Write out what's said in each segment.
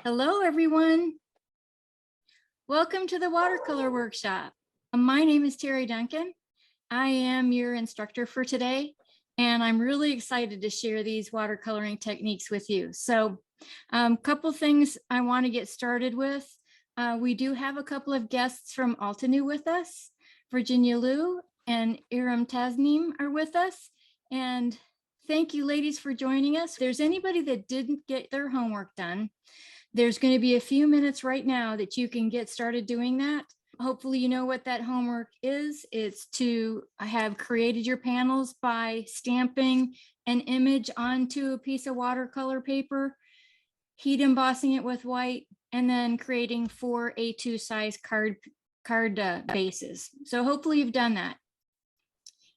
Hello, everyone. Welcome to the watercolor workshop. My name is Terry Duncan. I am your instructor for today, and I'm really excited to share these watercoloring techniques with you. So couple things I want to get started with. We do have a couple of guests from Altanu with us. Virginia Liu and Iram Tasnim are with us. And thank you, ladies, for joining us. If there's anybody that didn't get their homework done, there's going to be a few minutes right now that you can get started doing that. Hopefully you know what that homework is. It's to have created your panels by stamping an image onto a piece of watercolor paper, heat embossing it with white, and then creating 4 A2 size card bases. So hopefully you've done that.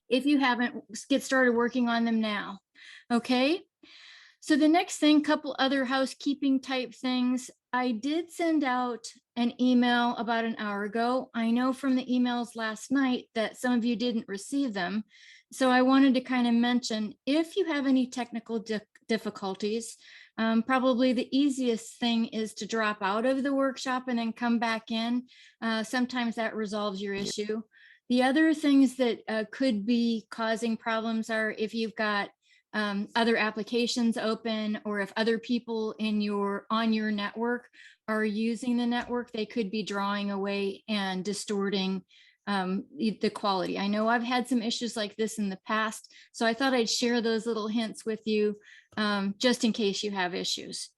If you haven't, get started working on them now. Okay. So the next thing, couple other housekeeping type things. I did send out an email about an hour ago. I know from the emails last night that some of you didn't receive them. So I wanted to kind of mention, if you have any technical difficulties, probably the easiest thing is to drop out of the workshop and then come back in. Sometimes that resolves your issue. The other things that could be causing problems are if you've got other applications open, or if other people on your network are using the network, they could be drawing away and distorting the quality. I know I've had some issues like this in the past, so I thought I'd share those little hints with you just in case you have issues.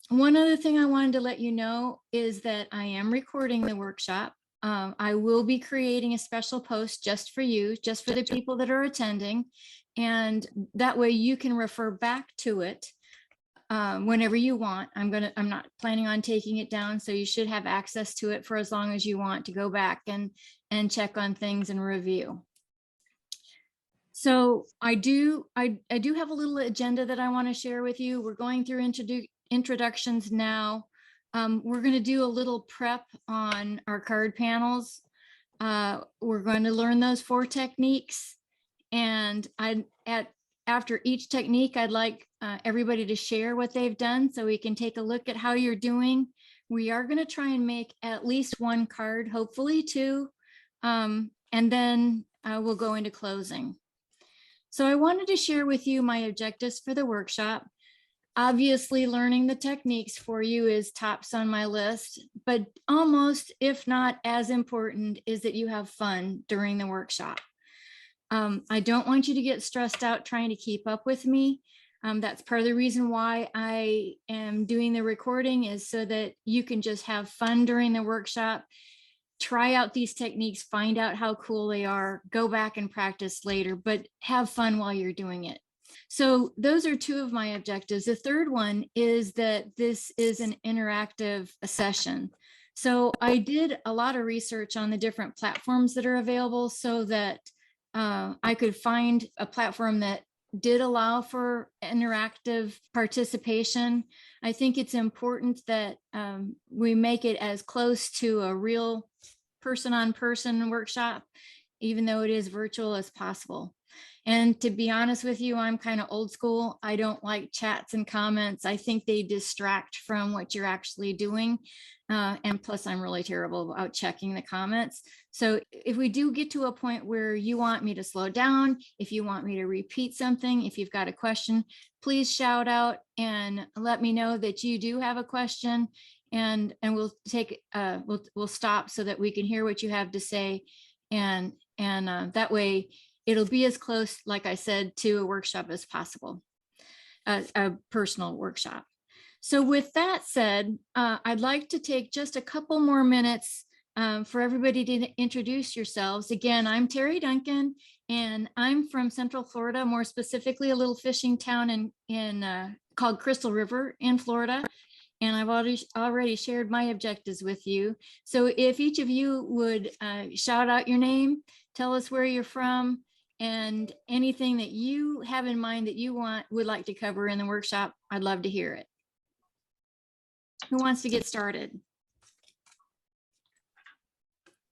One other thing I wanted to let you know is that I am recording the workshop. I will be creating a special post just for you, just for the people that are attending. And that way you can refer back to it whenever you want. I'm not planning on taking it down, so you should have access to it for as long as you want to go back and check on things and review. So I do have a little agenda that I want to share with you. We're going through introductions now. We're going to do a little prep on our card panels. We're going to learn those 4 techniques. And after each technique, I'd like everybody to share what they've done so we can take a look at how you're doing. We are going to try and make at least 1 card, hopefully 2, and then we'll go into closing. So I wanted to share with you my objectives for the workshop. Obviously, learning the techniques for you is tops on my list, but almost, if not as important, is that you have fun during the workshop. I don't want you to get stressed out trying to keep up with me. That's part of the reason why I am doing the recording, is so that you can just have fun during the workshop, try out these techniques, find out how cool they are, go back and practice later, but have fun while you're doing it. So those are 2 of my objectives. The third one is that this is an interactive session. So I did a lot of research on the different platforms that are available so that I could find a platform that did allow for interactive participation. I think it's important that we make it as close to a real person-on-person workshop, even though it is virtual, as possible. And to be honest with you, I'm kind of old school. I don't like chats and comments. I think they distract from what you're actually doing. And plus, I'm really terrible about checking the comments. So if we do get to a point where you want me to slow down, if you want me to repeat something, if you've got a question, please shout out and let me know that you do have a question, and we'll take we'll stop so that we can hear what you have to say, and that way it'll be as close, like I said, to a workshop as possible, a personal workshop. So with that said, I'd like to take just a couple more minutes for everybody to introduce yourselves. Again, I'm Terry Duncan, and I'm from Central Florida, more specifically a little fishing town called Crystal River in Florida. And I've already shared my objectives with you. So if each of you would shout out your name, tell us where you're from, and anything that you have in mind that you would like to cover in the workshop, I'd love to hear it. Who wants to get started?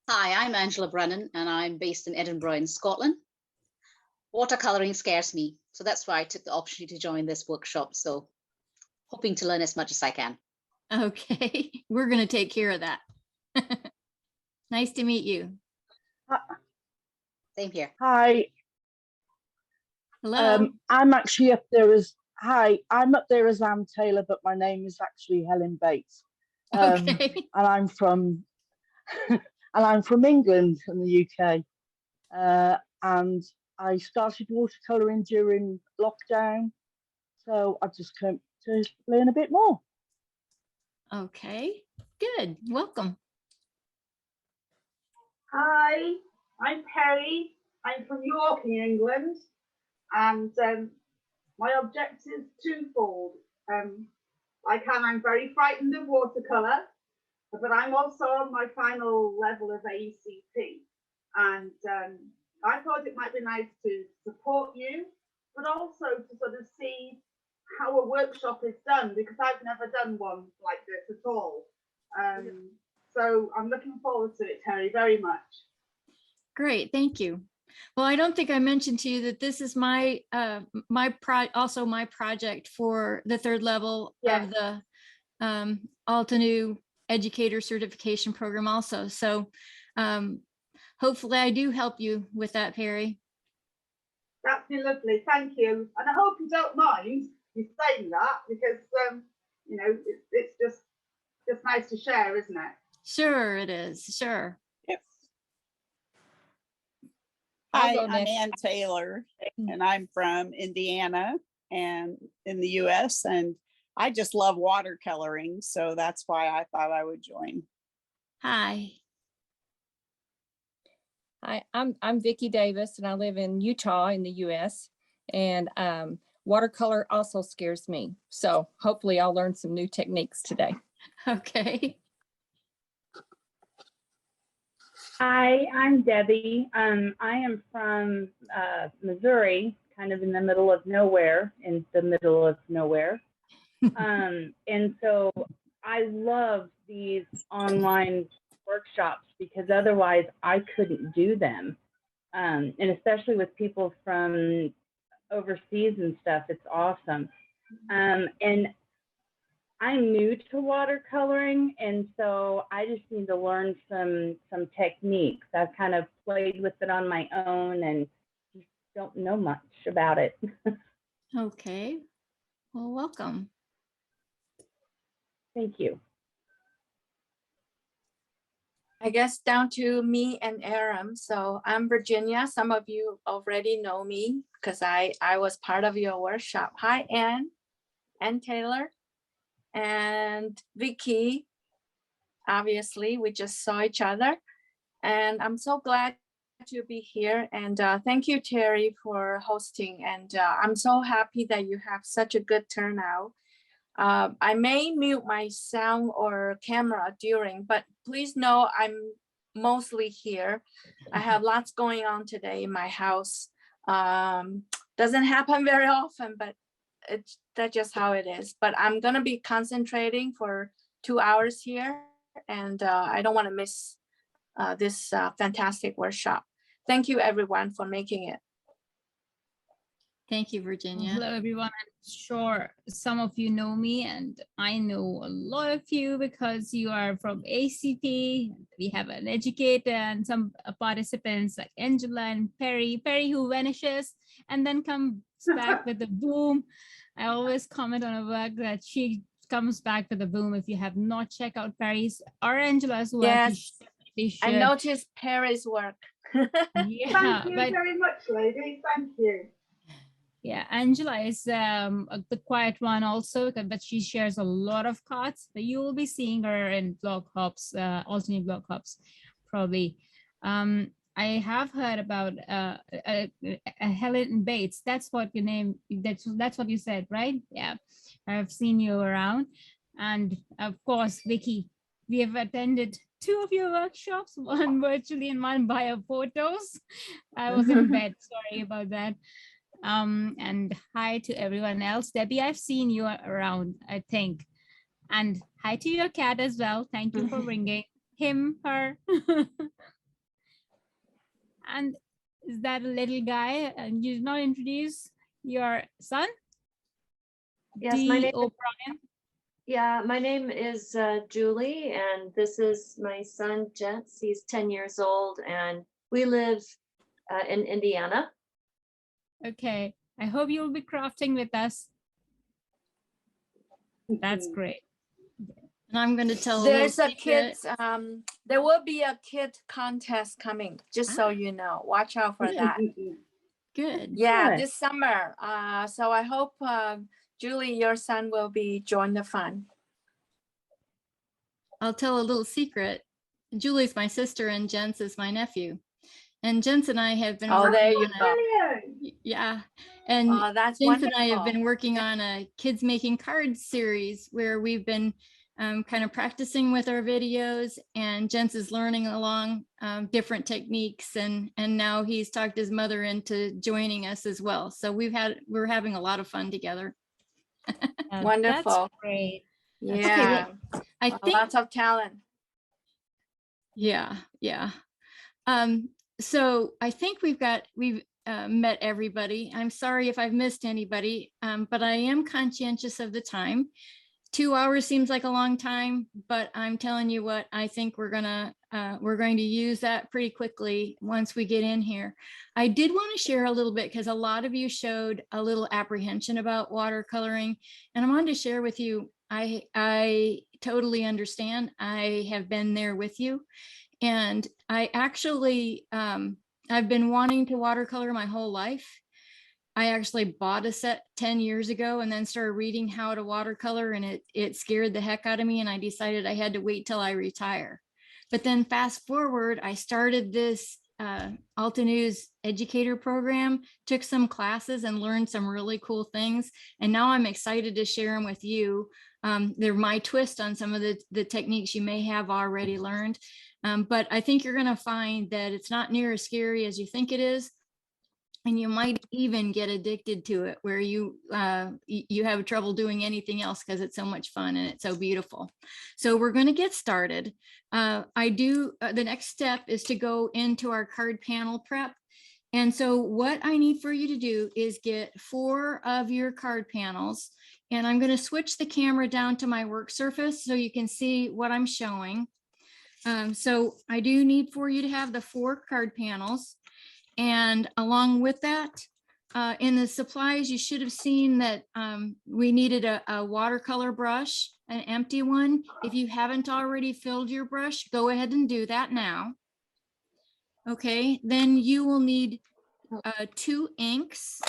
Hi, I'm Angela Brennan, and I'm based in Edinburgh in Scotland. Watercoloring scares me, so that's why I took the opportunity to join this workshop. So hoping to learn as much as I can. Okay, we're going to take care of that. Nice to meet you. Same here. Hi, Hello. I'm actually up there as I'm up there as Ann Taylor, but my name is actually Helen Bates. Okay. And I'm from and I'm from England in the UK. And I started watercoloring during lockdown, so I just came to learn a bit more. Okay, good. Welcome. Hi, I'm Perry. I'm from York in England, and my objective is twofold. I'm very frightened of watercolor, but I'm also on my final level of ACT, and I thought it might be nice to support you, but also to sort of see how a workshop is done, because I've never done one like this at all. So I'm looking forward to it, Terry, very much. Great, thank you. Well, I don't think I mentioned to you that this is my also my project for the third level of the Altenew Educator Certification Program also. So hopefully I do help you with that, Perry. That'd be lovely, thank you. And I hope you don't mind you saying that, because you know, it's just nice to share, isn't it? Sure, it is. Sure. Yes. I'll Hi, go I'm next. Ann Taylor, and I'm from Indiana and in the US, and I just love watercoloring, so that's why I thought I would join. Hi. Hi, I'm Vicki Davis, and I live in Utah in the US. And watercolor also scares me. So hopefully I'll learn some new techniques today. Okay. Hi, I'm Debbie. I am from Missouri, kind of in the middle of nowhere, and so I love these online workshops because otherwise I couldn't do them. And especially with people from overseas and stuff, it's awesome. And I'm new to watercoloring, and so I just need to learn some techniques. I've kind of played with it on my own and just don't know much about it. Okay. Well, welcome. Thank you. I guess down to me and Aram. So I'm Virginia. Some of you already know me because I was part of your workshop. Hi, Ann Taylor, and Vicki. Obviously, we just saw each other, and I'm so glad to be here. And thank you, Terry, for hosting. And I'm so happy that you have such a good turnout. I may mute my sound or camera during, but please know I'm mostly here. I have lots going on today in my house. Doesn't happen very often, but that's just how it is. But I'm gonna be concentrating for 2 hours here, and I don't want to miss this fantastic workshop. Thank you, everyone, for making it. Thank you, Virginia. Hello, everyone. I'm sure some of you know me, and I know a lot of you because you are from ACT. We have an educator and some participants like Angela and Perry who vanishes and then comes back with a boom. I always comment on her work that she comes back with a boom. If you have not checked out Perry's or Angela's work, Yes, you should. I noticed Perry's work. Yeah, Thank you very much, ladies. Thank you. Yeah, Angela is the quiet one also, but she shares a lot of cards. But you will be seeing her in blog hops, alternate blog hops, probably. I have heard about Helen Bates. That's what your name. That's what you said, right? Yeah, I've seen you around, and of course, Vicki. We have attended 2 of your workshops, one virtually and one via photos. I was in bed. Sorry about that. And hi to everyone else. Debbie, I've seen you around, I think. And hi to your cat as well. Thank you for bringing him, her. And is that a little guy? And you did not introduce your son? Yes, D. my name is, O'Brien. yeah, my name is Julie, and this is my son, Jens. He's 10 years old, and we live in Indiana. Okay. I hope you'll be crafting with us. That's great. And I'm going to tell a little There's a secret. kids, there will be a kid contest coming, just so you know. Watch out for that. Good. Yeah, Good. this summer. So I hope Julie, your son will be join the fun. I'll tell a little secret. Julie's my sister and Jens is my nephew. And Jens and I have been Oh, working there you on go. yeah. And Oh, that's Jens and I have wonderful. been working on a kids making cards series where we've been kind of practicing with our videos, and Jens is learning along different techniques, and now he's talked his mother into joining us as well. So we're having a lot of fun together. That's Wonderful. great. Yeah, I think lots of talent. yeah. So I think we've met everybody. I'm sorry if I've missed anybody, but I am conscientious of the time. 2 hours seems like a long time, but I'm telling you what, I think we're going to use that pretty quickly once we get in here. I did want to share a little bit because a lot of you showed a little apprehension about watercoloring, and I wanted to share with you, I totally understand. I have been there with you. And I actually, I've been wanting to watercolor my whole life. I actually bought a set 10 years ago and then started reading how to watercolor, and it scared the heck out of me, and I decided I had to wait till I retire. But then fast forward, I started this Alta News educator program, took some classes and learned some really cool things. And now I'm excited to share them with you. They're my twist on some of the techniques you may have already learned. But I think you're going to find that it's not near as scary as you think it is. And you might even get addicted to it, where you have trouble doing anything else because it's so much fun and it's so beautiful. So we're going to get started. The next step is to go into our card panel prep. And so what I need for you to do is get 4 of your card panels, and I'm going to switch the camera down to my work surface so you can see what I'm showing. So I do need for you to have the 4 card panels. And along with that, in the supplies, you should have seen that we needed a watercolor brush, an empty one. If you haven't already filled your brush, go ahead and do that now. Okay, then you will need 2 inks.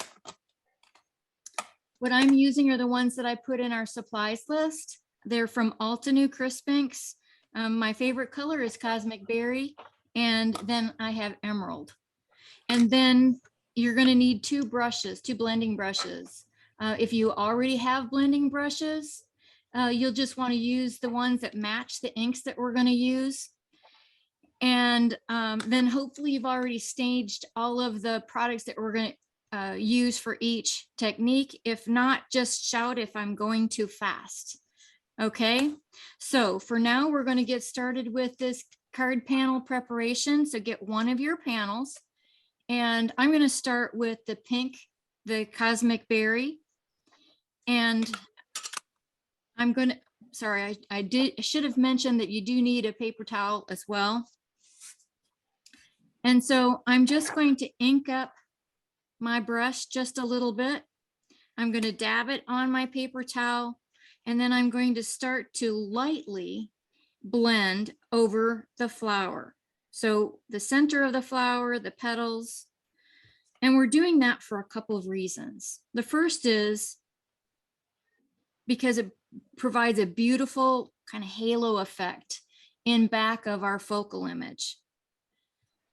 What I'm using are the ones that I put in our supplies list. They're from Alta New Crisp Inks. My favorite color is Cosmic Berry, and then I have Emerald. And then you're going to need 2 brushes, 2 blending brushes. If you already have blending brushes, you'll just want to use the ones that match the inks that we're going to use. And then hopefully you've already staged all of the products that we're going to use for each technique. If not, just shout if I'm going too fast. Okay, so for now, we're going to get started with this card panel preparation. So get 1 of your panels. And I'm going to start with the pink, the Cosmic Berry. And I'm going to, sorry, I should have mentioned that you do need a paper towel as well. And so I'm just going to ink up my brush just a little bit. I'm going to dab it on my paper towel, and then I'm going to start to lightly blend over the flower. So the center of the flower, the petals, and we're doing that for a couple of reasons. The first is because it provides a beautiful kind of halo effect in back of our focal image.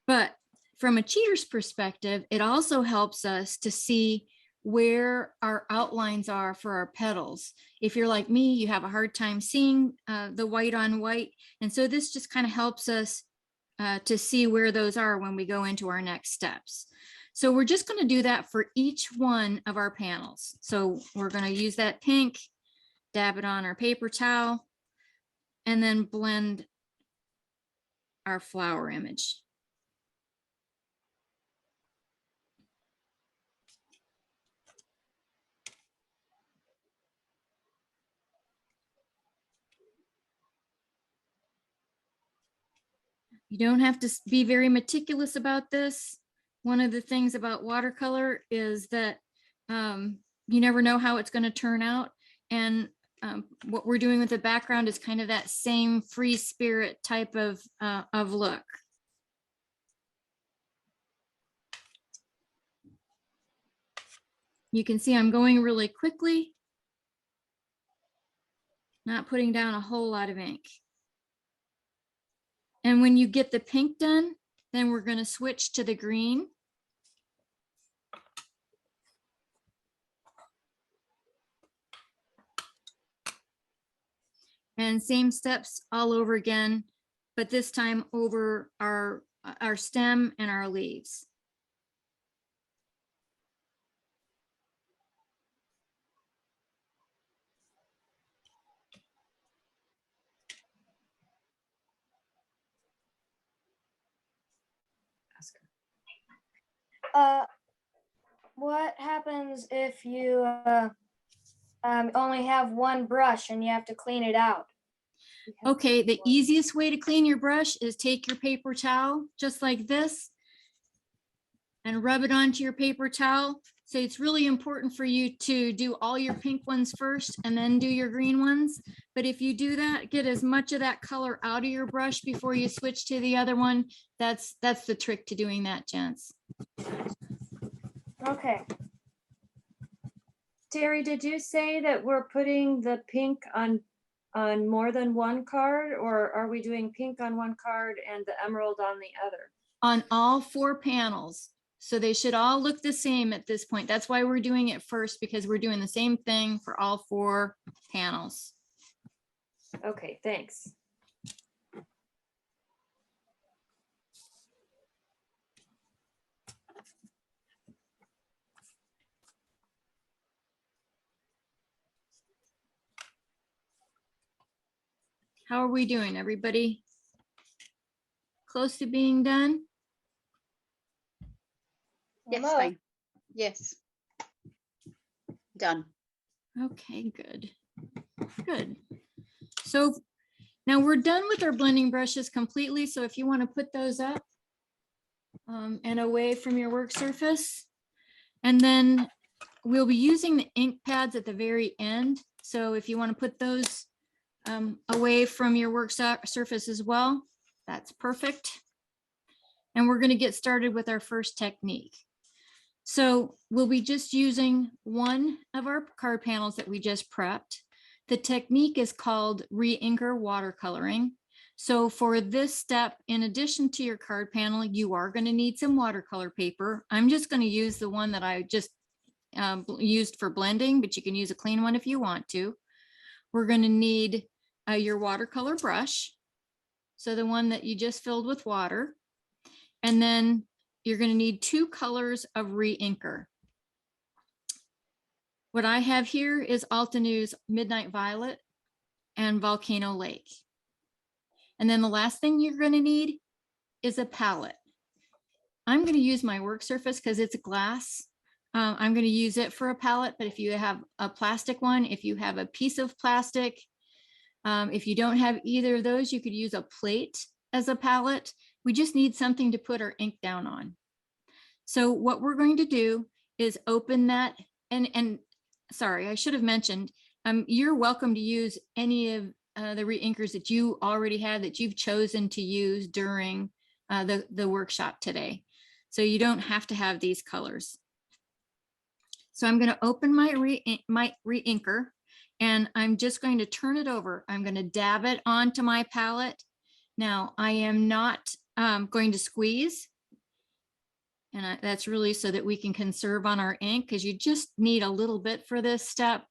But from a cheater's perspective, it also helps us to see where our outlines are for our petals. If you're like me, you have a hard time seeing the white on white. And so this just kind of helps us to see where those are when we go into our next steps. So we're just going to do that for each one of our panels. So we're going to use that pink, dab it on our paper towel, and then blend our flower image. You don't have to be very meticulous about this. One of the things about watercolor is that you never know how it's going to turn out. And what we're doing with the background is kind of that same free spirit type of look. You can see I'm going really quickly, not putting down a whole lot of ink. And when you get the pink done, then we're going to switch to the green. And same steps all over again, but this time over our stem and our leaves. What happens if you only have one brush and you have to clean it out? Okay, the easiest way to clean your brush is take your paper towel, just like this, and rub it onto your paper towel. So it's really important for you to do all your pink ones first and then do your green ones. But if you do that, get as much of that color out of your brush before you switch to the other one. That's the trick to doing that, gents. Okay. Terry, did you say that we're putting the pink on more than one card, or are we doing pink on one card and the emerald on the other? On all 4 panels. So they should all look the same at this point. That's why we're doing it first, because we're doing the same thing for all 4 panels. Okay, thanks. How are we doing, everybody? Close to being done? Yes, Almost. fine. Yes. Done. Okay, good. Good. So now we're done with our blending brushes completely. So if you want to put those up and away from your work surface, and then we'll be using the ink pads at the very end. So if you want to put those away from your work surface as well, that's perfect. And we're going to get started with our first technique. So we'll be just using one of our card panels that we just prepped. The technique is called re-inker watercoloring. So for this step, in addition to your card panel, you are going to need some watercolor paper. I'm just going to use the one that I just used for blending, but you can use a clean one if you want to. We're going to need your watercolor brush. So the one that you just filled with water. And then you're going to need 2 colors of re-inker. What I have here is Altenews Midnight Violet and Volcano Lake. And then the last thing you're going to need is a palette. I'm going to use my work surface because it's glass. I'm going to use it for a palette, but if you have a plastic one, if you have a piece of plastic, if you don't have either of those, you could use a plate as a palette. We just need something to put our ink down on. So what we're going to do is open that, and sorry, I should have mentioned, you're welcome to use any of the re-inkers that you already have that you've chosen to use during the workshop today. So you don't have to have these colors. So I'm going to open my re-inker, and I'm just going to turn it over. I'm going to dab it onto my palette. Now I am not going to squeeze. And that's really so that we can conserve on our ink, because you just need a little bit for this step.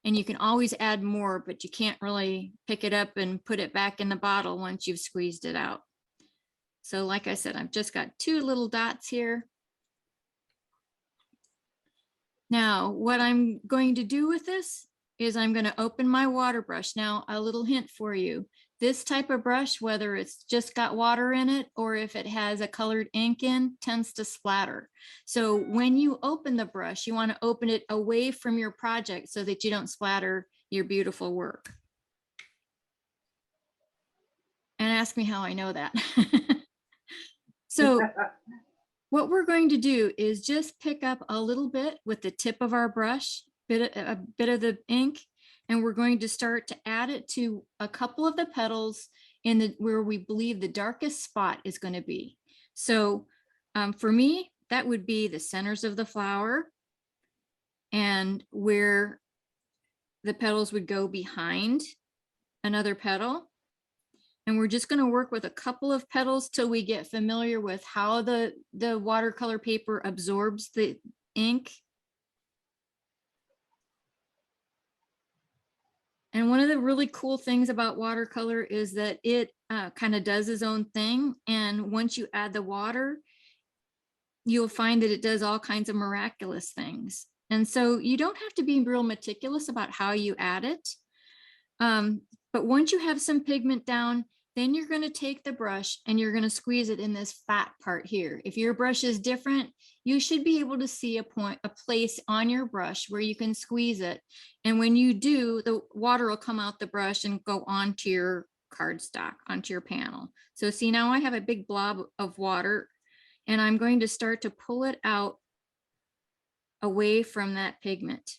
And you can always add more, but you can't really pick it up and put it back in the bottle once you've squeezed it out. So like I said, I've just got 2 little dots here. Now, what I'm going to do with this is I'm going to open my water brush. Now, a little hint for you. This type of brush, whether it's just got water in it or if it has a colored ink in, tends to splatter. So when you open the brush, you want to open it away from your project so that you don't splatter your beautiful work. And ask me how I know that. So what we're going to do is just pick up a little bit with the tip of our brush, a bit of the ink, and we're going to start to add it to a couple of the petals in the where we believe the darkest spot is going to be. So for me, that would be the centers of the flower and where the petals would go behind another petal. And we're just going to work with a couple of petals till we get familiar with how the watercolor paper absorbs the ink. And one of the really cool things about watercolor is that it kind of does its own thing. And once you add the water, you'll find that it does all kinds of miraculous things. And so you don't have to be real meticulous about how you add it. But once you have some pigment down, then you're going to take the brush and you're going to squeeze it in this fat part here. If your brush is different, you should be able to see a place on your brush where you can squeeze it. And when you do, the water will come out the brush and go onto your cardstock, onto your panel. So see, now I have a big blob of water and I'm going to start to pull it out away from that pigment.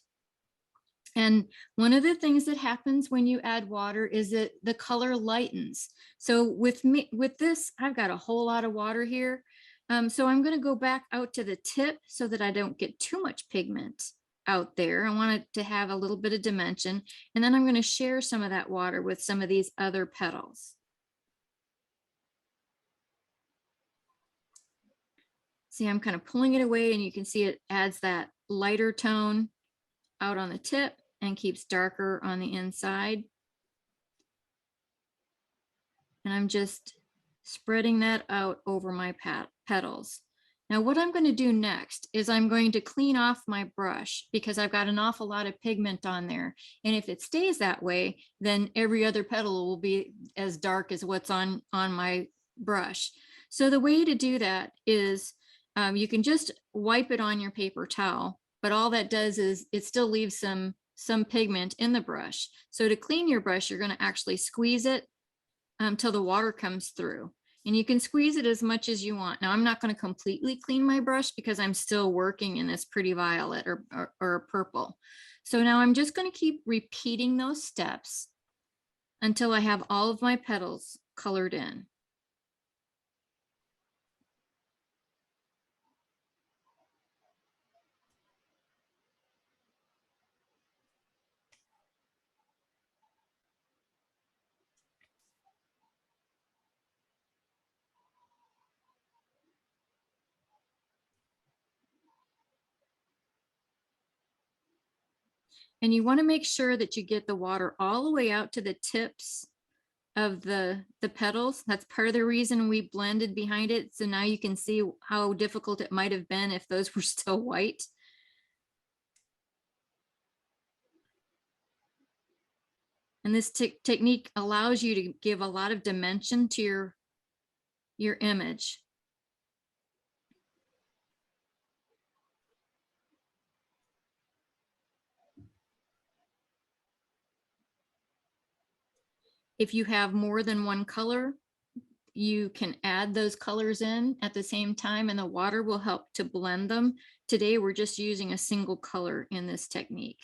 And one of the things that happens when you add water is that the color lightens. So with this, I've got a whole lot of water here. So I'm going to go back out to the tip so that I don't get too much pigment out there. I want it to have a little bit of dimension. And then I'm going to share some of that water with some of these other petals. See, I'm kind of pulling it away and you can see it adds that lighter tone out on the tip and keeps darker on the inside. And I'm just spreading that out over my petals. Now what I'm going to do next is I'm going to clean off my brush because I've got an awful lot of pigment on there. And if it stays that way, then every other petal will be as dark as what's on my brush. So the way to do that is you can just wipe it on your paper towel, but all that does is it still leaves some pigment in the brush. So to clean your brush, you're going to actually squeeze it till the water comes through. And you can squeeze it as much as you want. Now, I'm not going to completely clean my brush because I'm still working in this pretty violet or purple. So now I'm just going to keep repeating those steps until I have all of my petals colored in. And you want to make sure that you get the water all the way out to the tips of the petals. That's part of the reason we blended behind it. So now you can see how difficult it might have been if those were still white. And this technique allows you to give a lot of dimension to your image. If you have more than one color, you can add those colors in at the same time and the water will help to blend them. Today, we're just using a single color in this technique.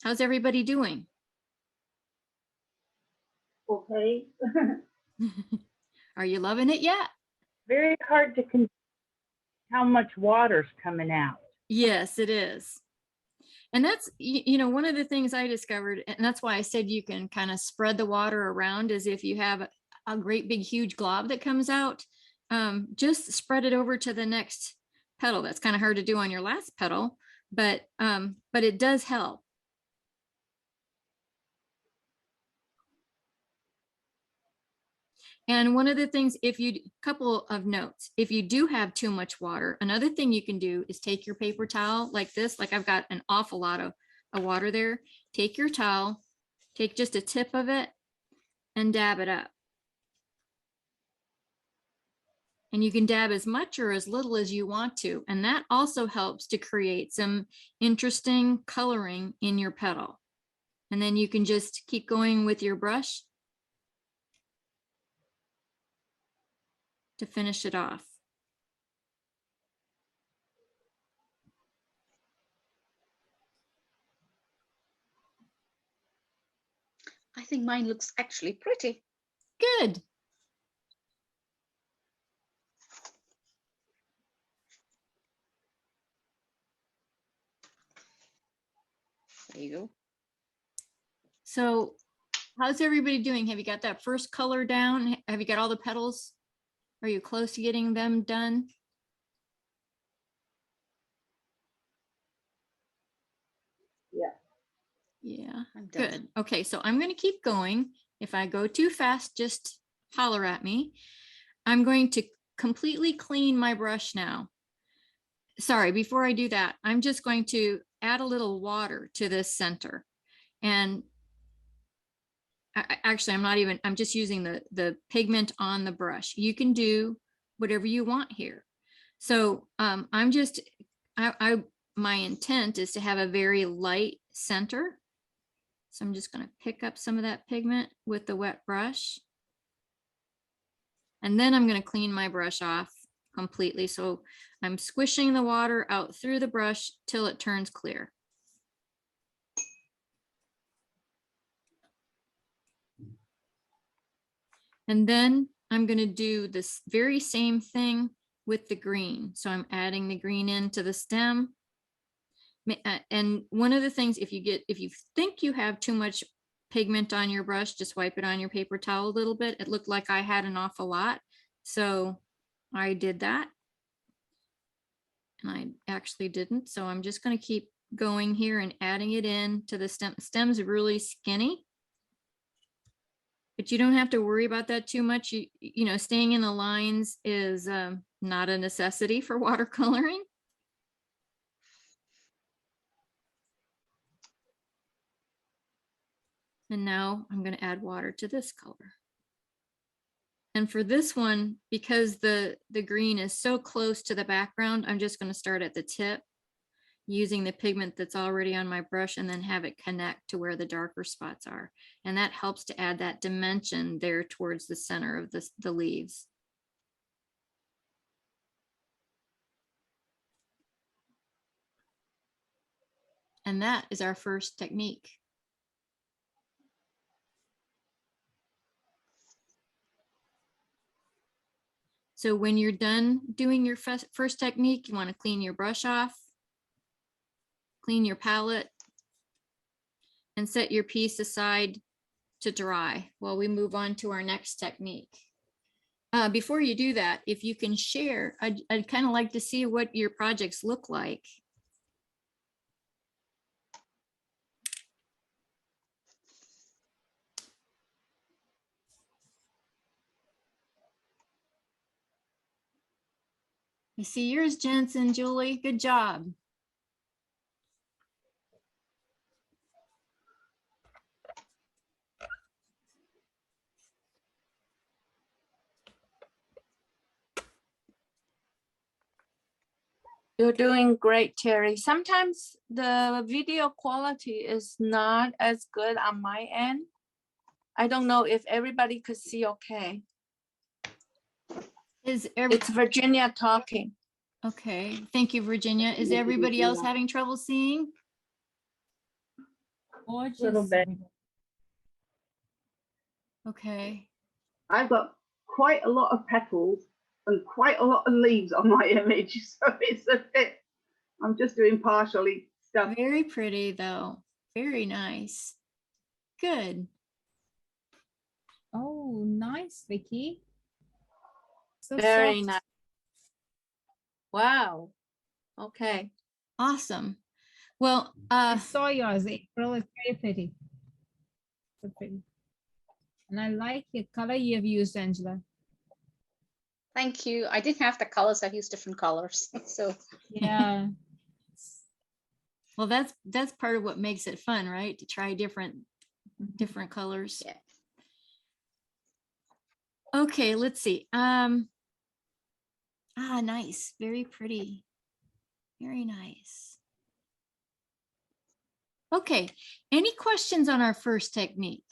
How's everybody doing? Okay. Are you loving it yet? Very hard to control how much water's coming out. Yes, it is. And that's, you know, one of the things I discovered, and that's why I said you can kind of spread the water around, is if you have a great big huge glob that comes out, just spread it over to the next petal. That's kind of hard to do on your last petal, but it does help. And one of the things, couple of notes, if you do have too much water, another thing you can do is take your paper towel like this, like I've got an awful lot of water there. Take your towel, take just a tip of it and dab it up. And you can dab as much or as little as you want to. And that also helps to create some interesting coloring in your petal. And then you can just keep going with your brush to finish it off. I think mine looks actually pretty. Good. There you go. So how's everybody doing? Have you got that first color down? Have you got all the petals? Are you close to getting them done? Yeah. Yeah, I'm done. good. Okay, so I'm going to keep going. If I go too fast, just holler at me. I'm going to completely clean my brush now. Sorry, before I do that, I'm just going to add a little water to this center. And actually, I'm just using the pigment on the brush. You can do whatever you want here. So my intent is to have a very light center. So I'm just going to pick up some of that pigment with the wet brush. And then I'm going to clean my brush off completely. So I'm squishing the water out through the brush till it turns clear. And then I'm going to do this very same thing with the green. So I'm adding the green into the stem. And one of the things, if you think you have too much pigment on your brush, just wipe it on your paper towel a little bit. It looked like I had an awful lot. So I did that. And I actually didn't. So I'm just going to keep going here and adding it in to the stem. Stem's really skinny. But you don't have to worry about that too much. You know, staying in the lines is not a necessity for watercoloring. And now I'm going to add water to this color. And for this one, because the green is so close to the background, I'm just going to start at the tip using the pigment that's already on my brush and then have it connect to where the darker spots are. And that helps to add that dimension there towards the center of the leaves. And that is our first technique. So when you're done doing your first technique, you want to clean your brush off, clean your palette, and set your piece aside to dry while we move on to our next technique. Before you do that, if you can share, I'd kind of like to see what your projects look like. I see yours, Jensen, Julie. Good job. You're doing great, Terry. Sometimes the video quality is not as good on my end. I don't know if everybody could see okay. It's Virginia talking. Okay, thank you, Virginia. Is everybody else having trouble seeing? Little bit. Okay. I've got quite a lot of petals and quite a lot of leaves on my image, so it's a bit, I'm just doing partially stuff. Very pretty though. Very nice. Good. Oh, nice, Vicky. So Very soft. nice. Wow. Okay. Awesome. Well, I saw yours, April. It's very pretty. So pretty. And I like the color you have used, Angela. Thank you. I didn't have the colors. I've used different colors. So Yeah. well, that's part of what makes it fun, right? To try different colors. yeah. Okay, let's see. Ah, nice. Very pretty. Very nice. Okay, any questions on our first technique?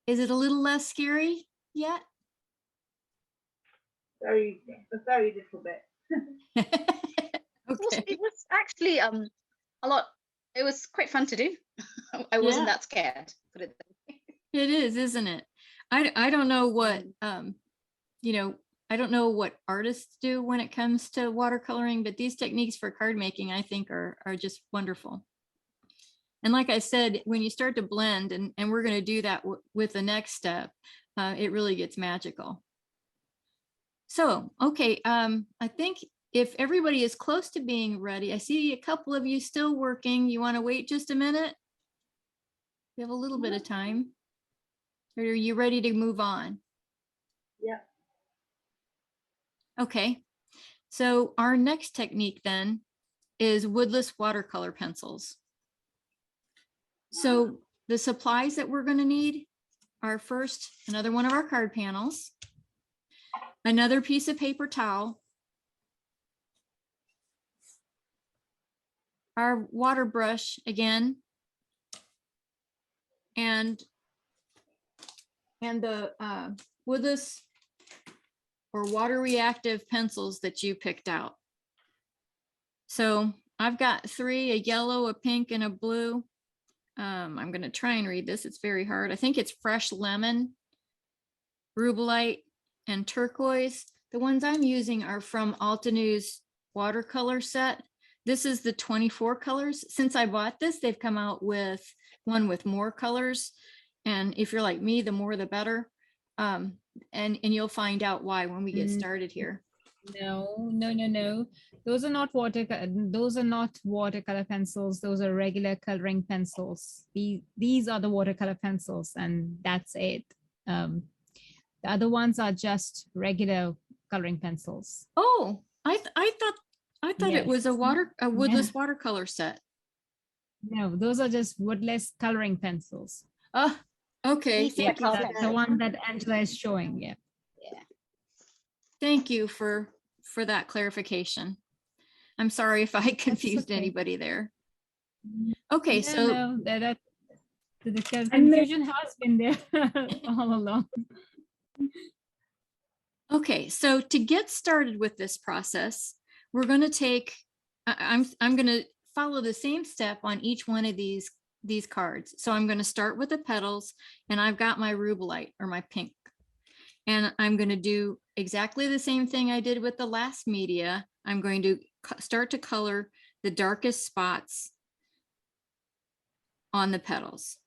Is it a little less scary yet? Very, a very little bit. Okay. It was actually a lot. It was quite fun to do. I wasn't Yeah. that scared. Put it that way. It is, isn't it? I don't know what you know, I don't know what artists do when it comes to watercoloring, but these techniques for card making, I think are just wonderful. And like I said, when you start to blend, and we're going to do that with the next step, it really gets magical. So, okay, I think if everybody is close to being ready, I see a couple of you still working. You want to wait just a minute? We have a little bit of time. Or are you ready to move on? Yeah. Okay, so our next technique then is woodless watercolor pencils. So the supplies that we're going to need are first another one of our card panels, another piece of paper towel, our water brush again, and the woodless or water reactive pencils that you picked out. So I've got 3, a yellow, a pink, and a blue. I'm going to try and read this. It's very hard. I think it's fresh lemon, rubellite, and turquoise. The ones I'm using are from Altenews watercolor set. This is the 24 colors. Since I bought this, they've come out with one with more colors. And if you're like me, the more the better. And you'll find out why when we get started here. No. Those are not watercolor pencils. Those are regular coloring pencils. These are the watercolor pencils, and that's it. The other ones are just regular coloring pencils. Oh, I thought it was a woodless Yeah. watercolor set. No, those are just woodless coloring pencils. Oh, okay. Easy Thank you. to That's the one that Angela is showing. Yeah. Thank you for that clarification. I'm sorry if I confused okay. anybody there. Okay, No, the confusion has been there all along. okay, so to get started with this process, we're going to take, I'm going to follow the same step on each one of these cards. So I'm going to start with the petals, and I've got my rubellite or my pink. And I'm going to do exactly the same thing I did with the last media. I'm going to start to color the darkest spots on the petals.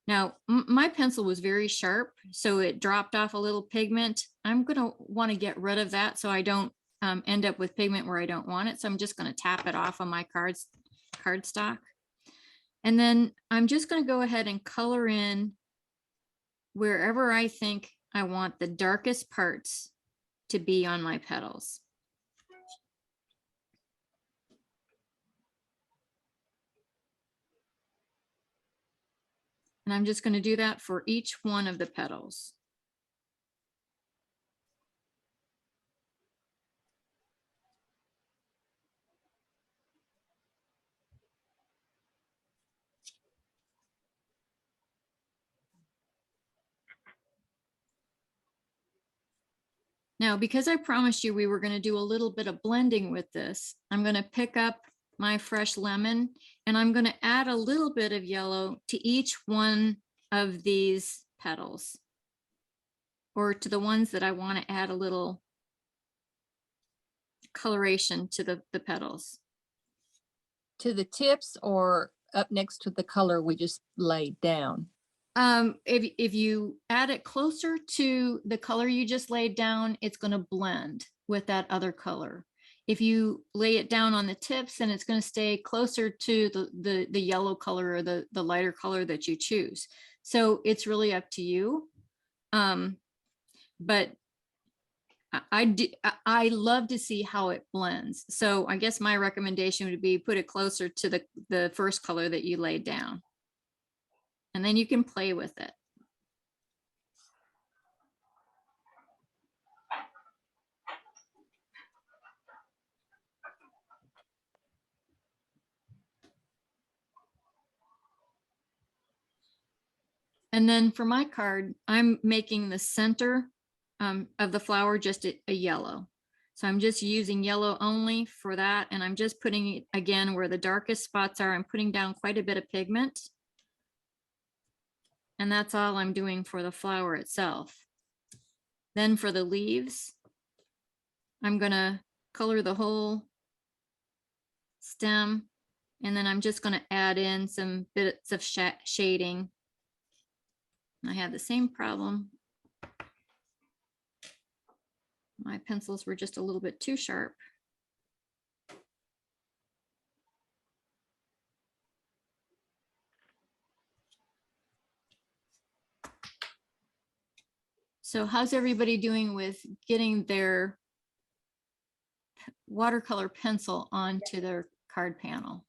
Now, my pencil was very sharp, so it dropped off a little pigment. I'm going to want to get rid of that so I don't end up with pigment where I don't want it. So I'm just going to tap it off on my cardstock. And then I'm just going to go ahead and color in wherever I think I want the darkest parts to be on my petals. And I'm just going to do that for each one of the petals. Now, because I promised you we were going to do a little bit of blending with this, I'm going to pick up my fresh lemon, and I'm going to add a little bit of yellow to each one of these petals, or to the ones that I want to add a little coloration to the petals. To the tips or up next to the color we just laid down? If you add it closer to the color you just laid down, it's going to blend with that other color. If you lay it down on the tips, then it's going to stay closer to the yellow color or the lighter color that you choose. So it's really up to you. But I love to see how it blends. So I guess my recommendation would be put it closer to the first color that you laid down. And then you can play with it. And then for my card, I'm making the center of the flower just a yellow. So I'm just using yellow only for that. And I'm just putting it again where the darkest spots are. I'm putting down quite a bit of pigment. And that's all I'm doing for the flower itself. Then for the leaves, I'm gonna color the whole stem. And then I'm just gonna add in some bits of shading. I had the same problem. My pencils were just a little bit too sharp. So how's everybody doing with getting their watercolor pencil onto their card panel?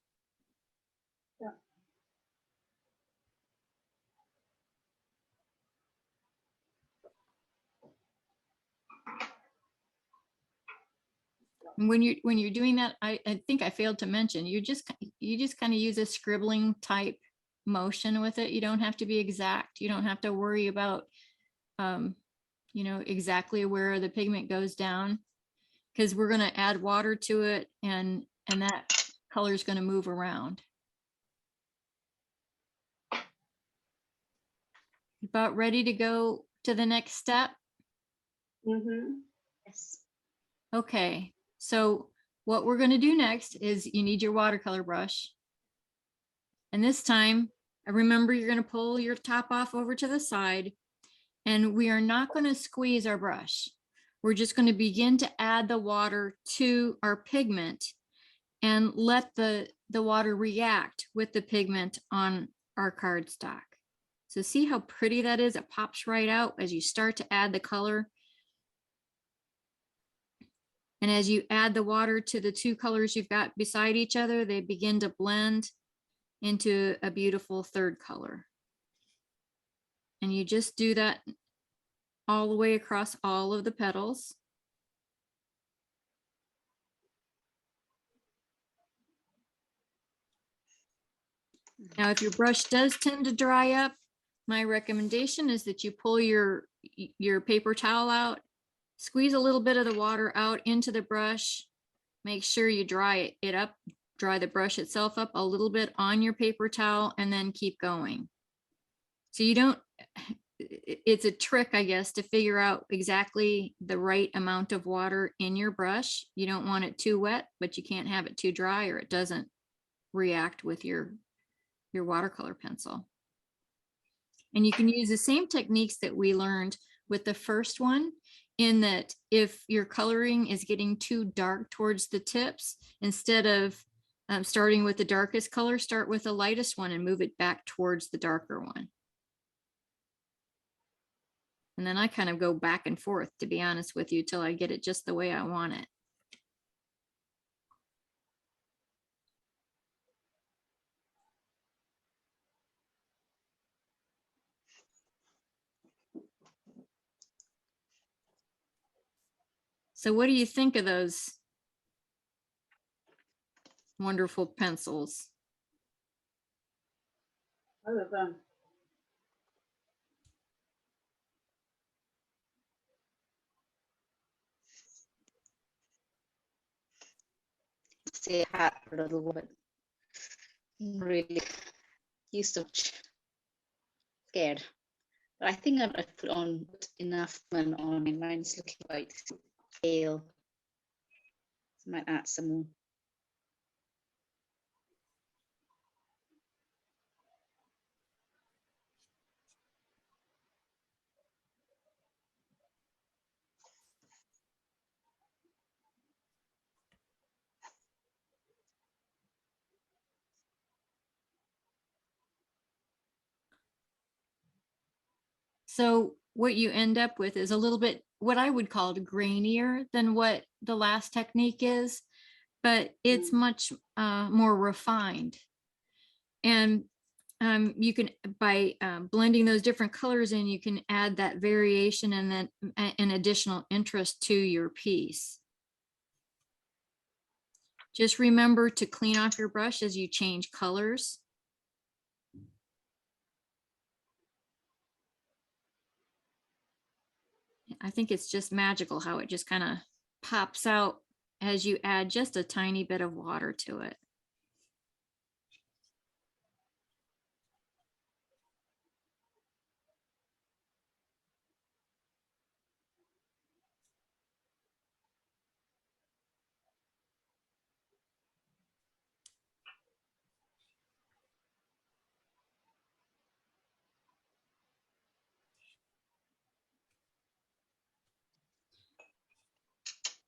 And when you're doing that, I think I failed to mention, you just kind of use a scribbling type motion with it. You don't have to be exact. You don't have to worry about exactly where the pigment goes down, because we're going to add water to it, and that color is going to move around. About ready to go to the next step? Yes. Okay, so what we're going to do next is you need your watercolor brush. And this time, remember, you're going to pull your top off over to the side, and we are not going to squeeze our brush. We're just going to begin to add the water to our pigment and let the water react with the pigment on our cardstock. So see how pretty that is? It pops right out as you start to add the color. And as you add the water to the two colors you've got beside each other, they begin to blend into a beautiful third color. And you just do that all the way across all of the petals. Now, if your brush does tend to dry up, my recommendation is that you pull your paper towel out, squeeze a little bit of the water out into the brush, make sure you dry it up, dry the brush itself up a little bit on your paper towel, and then keep going. So you don't, it's a trick, I guess, to figure out exactly the right amount of water in your brush. You don't want it too wet, but you can't have it too dry or it doesn't react with your watercolor pencil. And you can use the same techniques that we learned with the first one, in that if your coloring is getting too dark towards the tips, instead of starting with the darkest color, start with the lightest one and move it back towards the darker one. And then I kind of go back and forth, to be honest with you, till I get it just the way I want it. So what do you think of those wonderful pencils? I love them. Say hat for a little bit. Really used to scared. But I think I've put on enough on my mine's looking quite pale. So I might add some more. So what you end up with is a little bit what I would call grainier than what the last technique is, but it's much more refined. And you can, by blending those different colors in, you can add that variation and then an additional interest to your piece. Just remember to clean off your brush as you change colors. I think it's just magical how it just kind of pops out as you add just a tiny bit of water to it.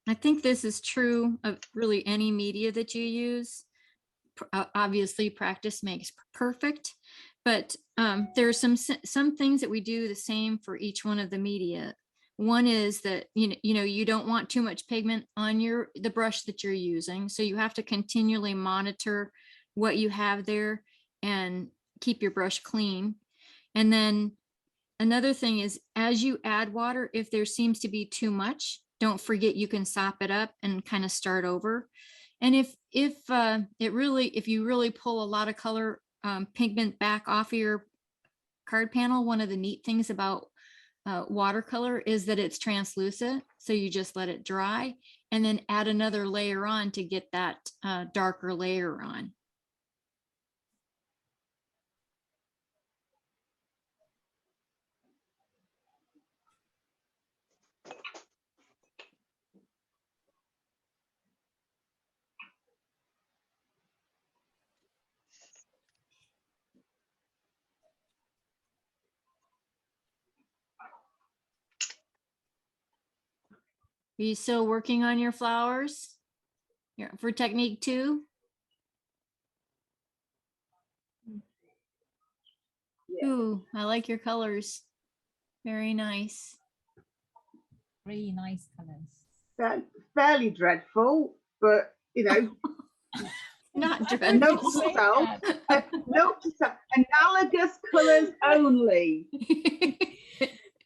I think this is true of really any media that you use. Obviously, practice makes perfect, but there are some things that we do the same for each one of the media. One is that you don't want too much pigment on the brush that you're using, so you have to continually monitor what you have there and keep your brush clean. And then another thing is, as you add water, if there seems to be too much, don't forget you can sop it up and kind of start over. And if you really pull a lot of color pigment back off of your card panel, one of the neat things about watercolor is that it's translucent. So you just let it dry and then add another layer on to get that darker layer on. Are you still working on your flowers? Yeah, for technique 2? Yeah. Ooh, I like your colors. Very nice. Really nice colors. That's fairly dreadful, but Not note dreadful. to self, note to self, analogous colours only.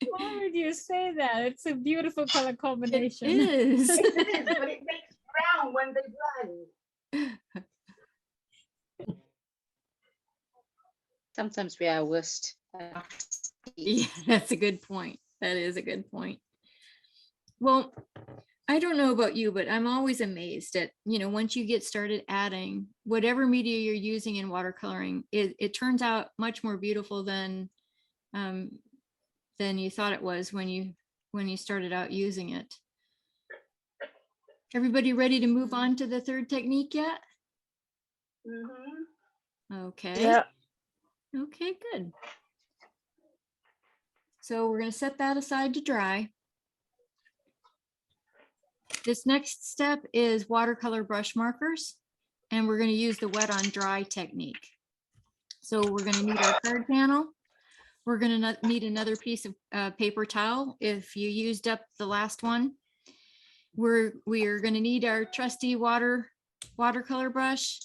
Why would you say that? It's a beautiful color combination. It is. It is, but it makes brown when they blend. Sometimes we are worst. Yeah, that's a good point. That is a good point. Well, I don't know about you, but I'm always amazed at, once you get started adding whatever media you're using in watercoloring, it turns out much more beautiful than you thought it was when you started out using it. Everybody ready to move on to the third technique yet? Mm-hmm. Okay. Yeah. Okay, good. So we're going to set that aside to dry. This next step is watercolor brush markers, and we're going to use the wet on dry technique. So we're going to need our card panel. We're going to need another piece of paper towel if you used up the last one. We are going to need our trusty watercolor brush,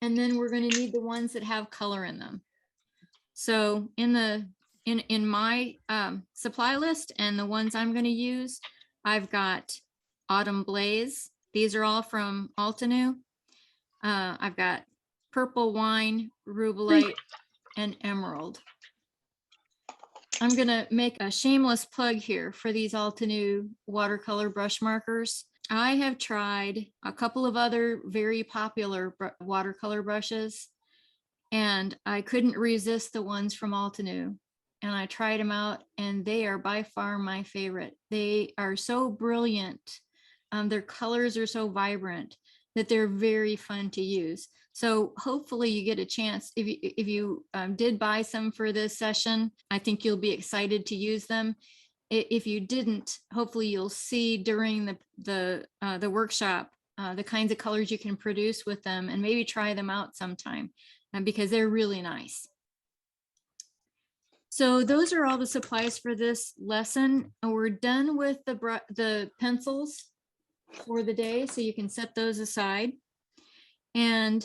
and then we're going to need the ones that have color in them. So in my supply list and the ones I'm going to use, I've got Autumn Blaze. These are all from Altenew. I've got Purple Wine, Rubelite, and Emerald. I'm gonna make a shameless plug here for these Altenew watercolor brush markers. I have tried a couple of other very popular watercolor brushes, and I couldn't resist the ones from Altenew. And I tried them out, and they are by far my favorite. They are so brilliant. Their colors are so vibrant that they're very fun to use. So hopefully you get a chance. If you did buy some for this session, I think you'll be excited to use them. If you didn't, hopefully you'll see during the workshop the kinds of colors you can produce with them, and maybe try them out sometime because they're really nice. So those are all the supplies for this lesson. We're done with the pencils for the day, so you can set those aside. And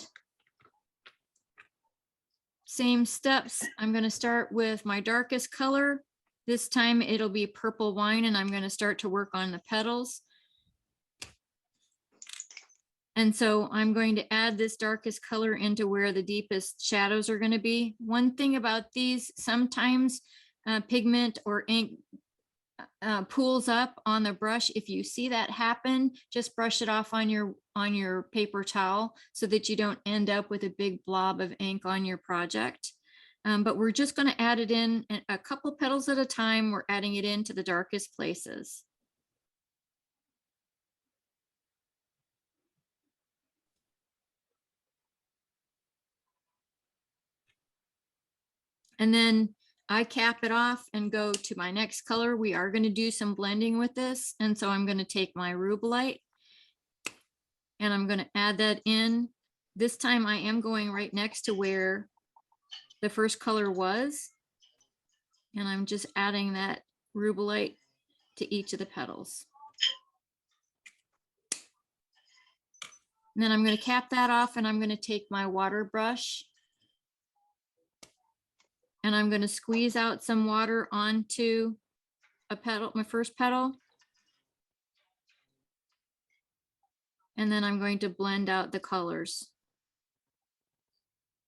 same steps. I'm going to start with my darkest color. This time it'll be Purple Wine, and I'm going to start to work on the petals. And so I'm going to add this darkest color into where the deepest shadows are going to be. One thing about these, sometimes pigment or ink pools up on the brush. If you see that happen, just brush it off on your paper towel so that you don't end up with a big blob of ink on your project. But we're just going to add it in a couple petals at a time. We're adding it into the darkest places. And then I cap it off and go to my next color. We are going to do some blending with this. And so I'm going to take my Rubelite and I'm going to add that in. This time I am going right next to where the first color was. And I'm just adding that Rubelite to each of the petals. And then I'm going to cap that off and I'm going to take my water brush and I'm going to squeeze out some water onto a petal, my first petal. And then I'm going to blend out the colors.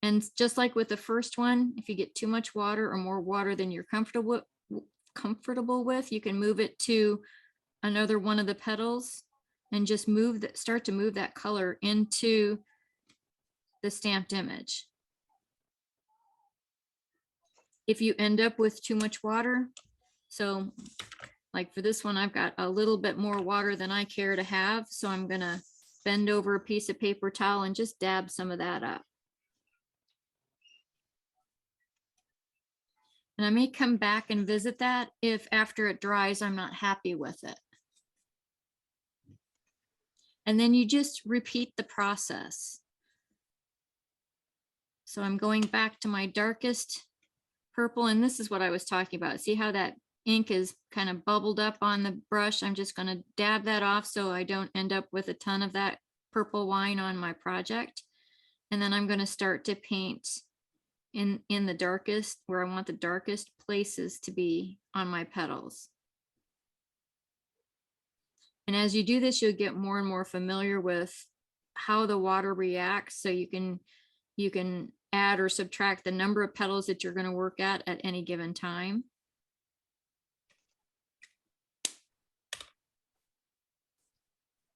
And just like with the first one, if you get too much water or more water than you're comfortable with, you can move it to another one of the petals and just start to move that color into the stamped image. If you end up with too much water, so like for this one, I've got a little bit more water than I care to have. So I'm gonna bend over a piece of paper towel and just dab some of that up. And I may come back and visit that if after it dries, I'm not happy with it. And then you just repeat the process. So I'm going back to my darkest purple, and this is what I was talking about. See how that ink is kind of bubbled up on the brush? I'm just going to dab that off so I don't end up with a ton of that purple wine on my project. And then I'm going to start to paint in the darkest, where I want the darkest places to be on my petals. And as you do this, you'll get more and more familiar with how the water reacts. So you can add or subtract the number of petals that you're going to work at any given time.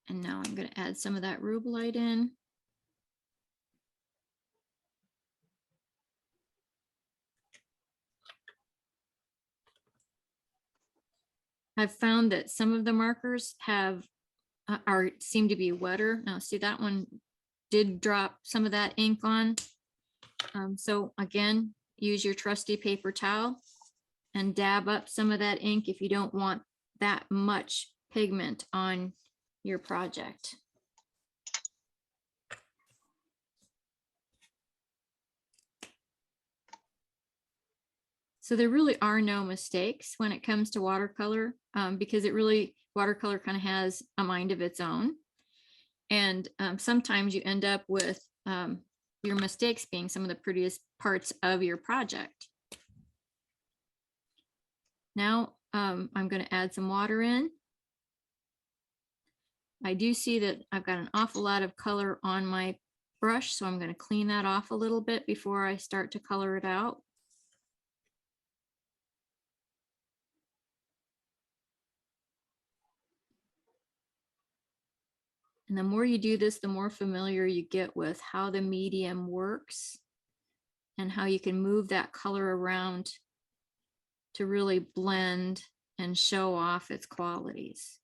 And now I'm going to add some of that Rubelite in. I've found that some of the markers seem to be wetter. Now see, that one did drop some of that ink on. So again, use your trusty paper towel and dab up some of that ink if you don't want that much pigment on your project. So there really are no mistakes when it comes to watercolor, because watercolor kind of has a mind of its own. And sometimes you end up with your mistakes being some of the prettiest parts of your project. Now I'm going to add some water in. I do see that I've got an awful lot of color on my brush, so I'm going to clean that off a little bit before I start to color it out. And the more you do this, the more familiar you get with how the medium works and how you can move that color around to really blend and show off its qualities.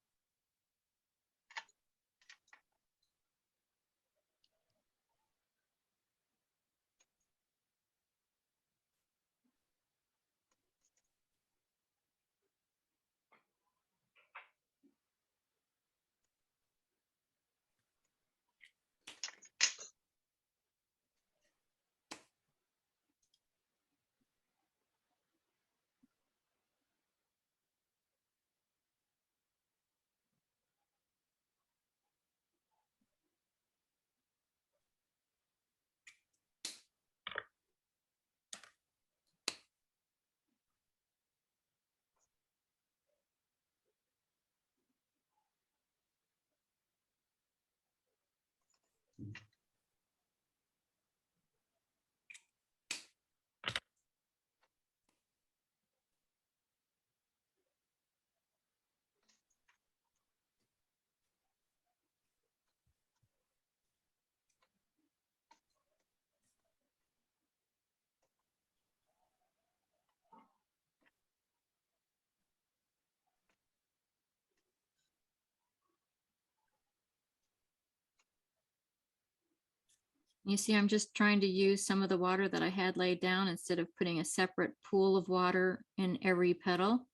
You see, I'm just trying to use some of the water that I had laid down instead of putting a separate pool of water in every petal.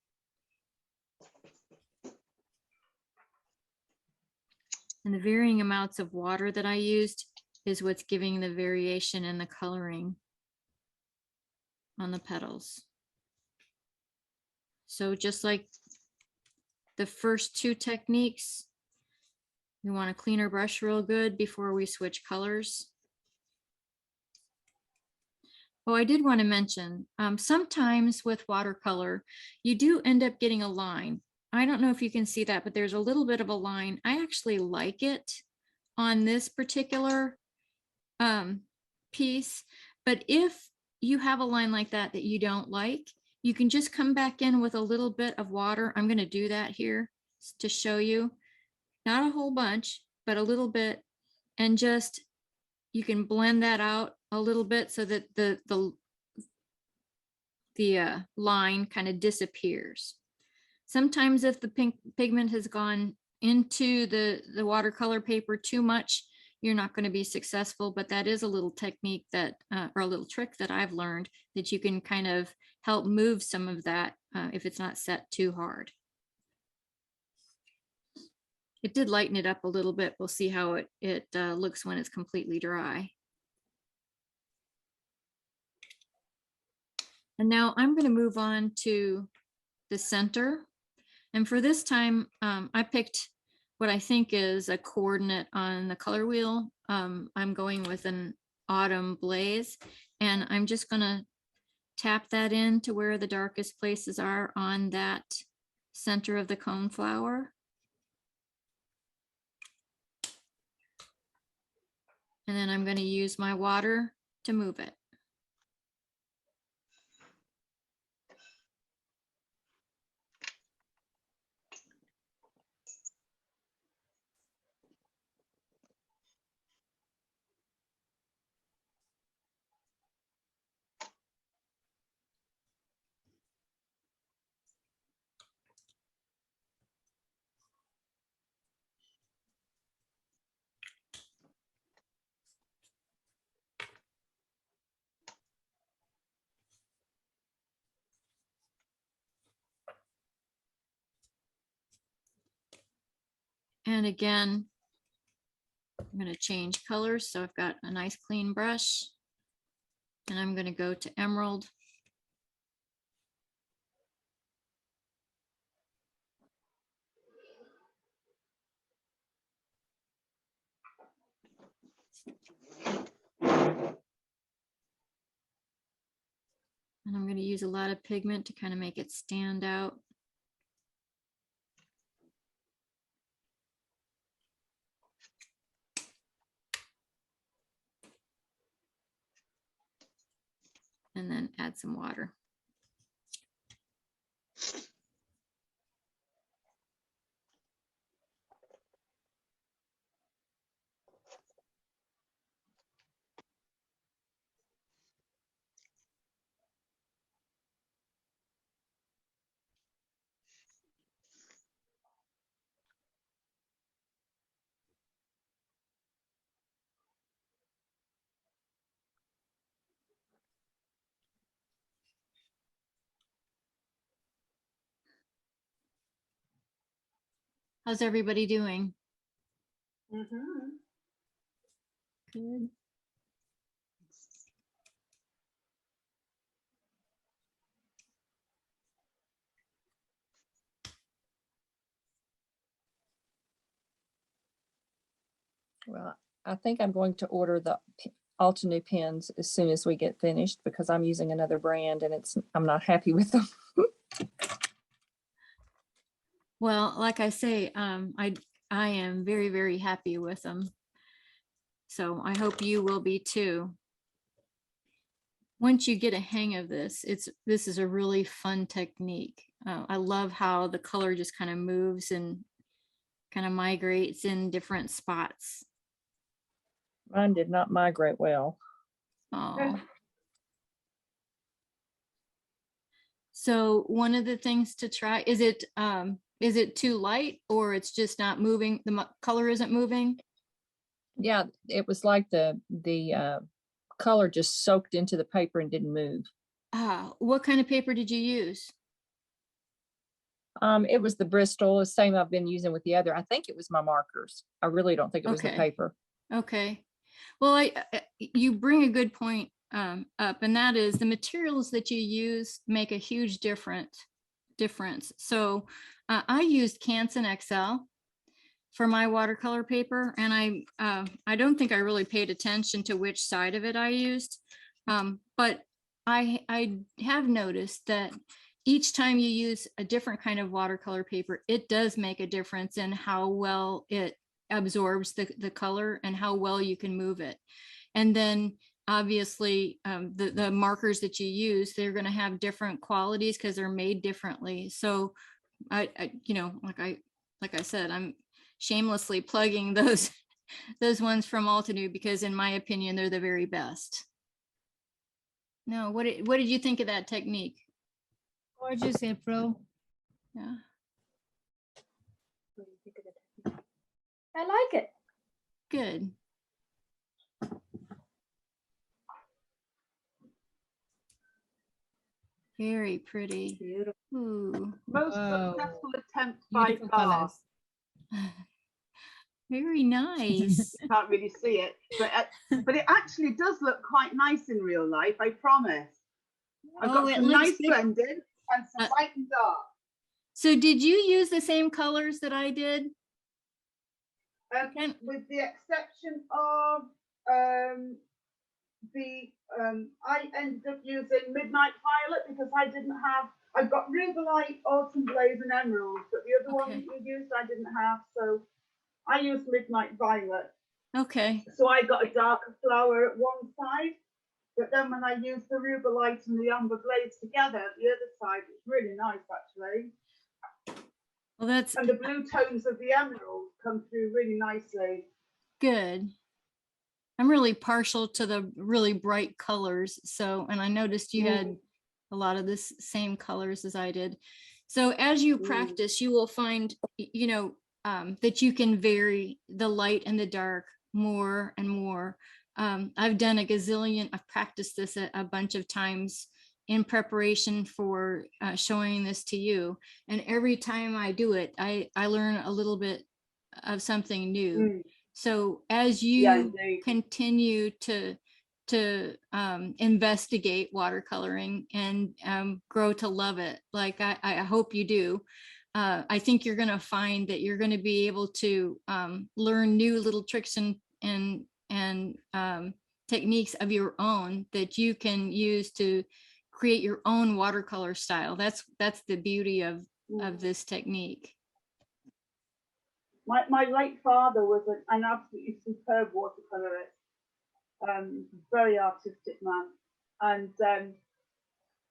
And the varying amounts of water that I used is what's giving the variation in the coloring on the petals. So just like the first two techniques, we want to clean our brush real good before we switch colors. Oh, I did want to mention, sometimes with watercolor, you do end up getting a line. I don't know if you can see that, but there's a little bit of a line. I actually like it on this particular piece, but if you have a line like that that you don't like, you can just come back in with a little bit of water. I'm going to do that here to show you. Not a whole bunch, but a little bit, and just you can blend that out a little bit so that the line kind of disappears. Sometimes if the pink pigment has gone into the watercolor paper too much, you're not going to be successful, but that is a little technique that, or a little trick that I've learned that you can kind of help move some of that if it's not set too hard. It did lighten it up a little bit. We'll see how it looks when it's completely dry. And now I'm going to move on to the center. And for this time, I picked what I think is a coordinate on the color wheel. I'm going with an autumn blaze, and I'm just going to tap that in to where the darkest places are on that center of the cone flower. And then I'm going to use my water to move it. And again, I'm going to change colors. So I've got a nice clean brush, and I'm going to go to emerald. And I'm going to use a lot of pigment to kind of make it stand out. And then add some water. How's everybody doing? Good. Well, I think I'm going to order the Altenew pens as soon as we get finished because I'm using another brand and I'm not happy with them. Well, like I say, I am very, very happy with them. So I hope you will be too. Once you get a hang of this, this is a really fun technique. I love how the color just kind of moves and kind of migrates in different spots. Mine did not migrate well. Oh. So one of the things to try, is it too light or it's just not moving? The color isn't moving? Yeah, it was like the color just soaked into the paper and didn't move. What kind of paper did you use? It was the Bristol, the same I've been using with the other. I think it was my markers. I really don't think it was the Okay. paper. Okay. Well, you bring a good point up, and that is the materials that you use make a huge difference. So I used Canson XL for my watercolor paper, and I don't think I really paid attention to which side of it I used, but I have noticed that each time you use a different kind of watercolor paper, it does make a difference in how well it absorbs the color and how well you can move it. And then obviously the markers that you use, they're going to have different qualities because they're made differently. So I like I said, I'm shamelessly plugging those ones from Altenew because in my opinion, they're the very best. No, what did you think of that technique? Gorgeous, April. Yeah. I like it. Good. Very pretty. Beautiful. Ooh. Most Wow. successful attempts by Beautiful far. colors. Very nice. You can't really see it, but it actually does look quite nice in real life, I promise. I've got it some looks nice good. blended and some light and dark. So did you use the same colors that I did? With the exception of I ended up using Midnight Violet because I've got Rubelite, Autumn Blaze and Emerald, but the other one that you used I didn't have, so I used Midnight Violet. Okay. So I got a darker flower at one side, but then when I used the Rubelite and the Umber Blaze together at the other side, it's really nice actually. Well, and the blue tones of the emerald come through really nicely. Good. I'm really partial to the really bright colors. So, and I noticed you had a lot of this same colors as I did. So as you practice, you will find, that you can vary the light and the dark more and more. I've done I've practiced this a bunch of times in preparation for showing this to you. And every time I do it, I learn a little bit of something new. So as you continue to investigate watercoloring and grow to love it, like I hope you do, I think you're going to find that you're going to be able to learn new little tricks and techniques of your own that you can use to create your own watercolor style. That's the beauty of this technique. My late father was an absolutely superb watercolorist, very artistic man, and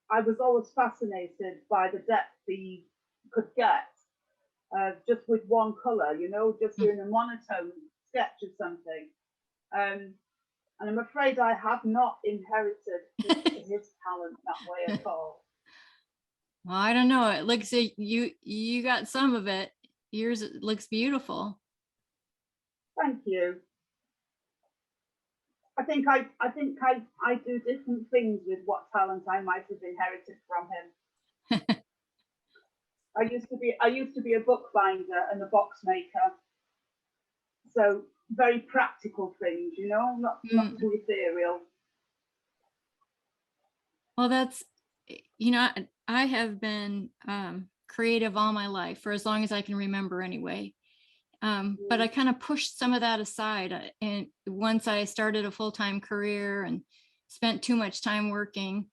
I was always fascinated by the depth he could get just with one color, just doing a monotone sketch of something. And I'm afraid I have not inherited his talent that way at all. Well, I don't know. It looks like you got some of it. Yours looks beautiful. Thank you. I think I do different things with what talent I might have inherited from him. I used to be a bookbinder and a box maker. So very practical things, not too ethereal. Well, that's, I have been creative all my life, for as long as I can remember anyway. But I kind of pushed some of that aside. And once I started a full-time career and spent too much time working.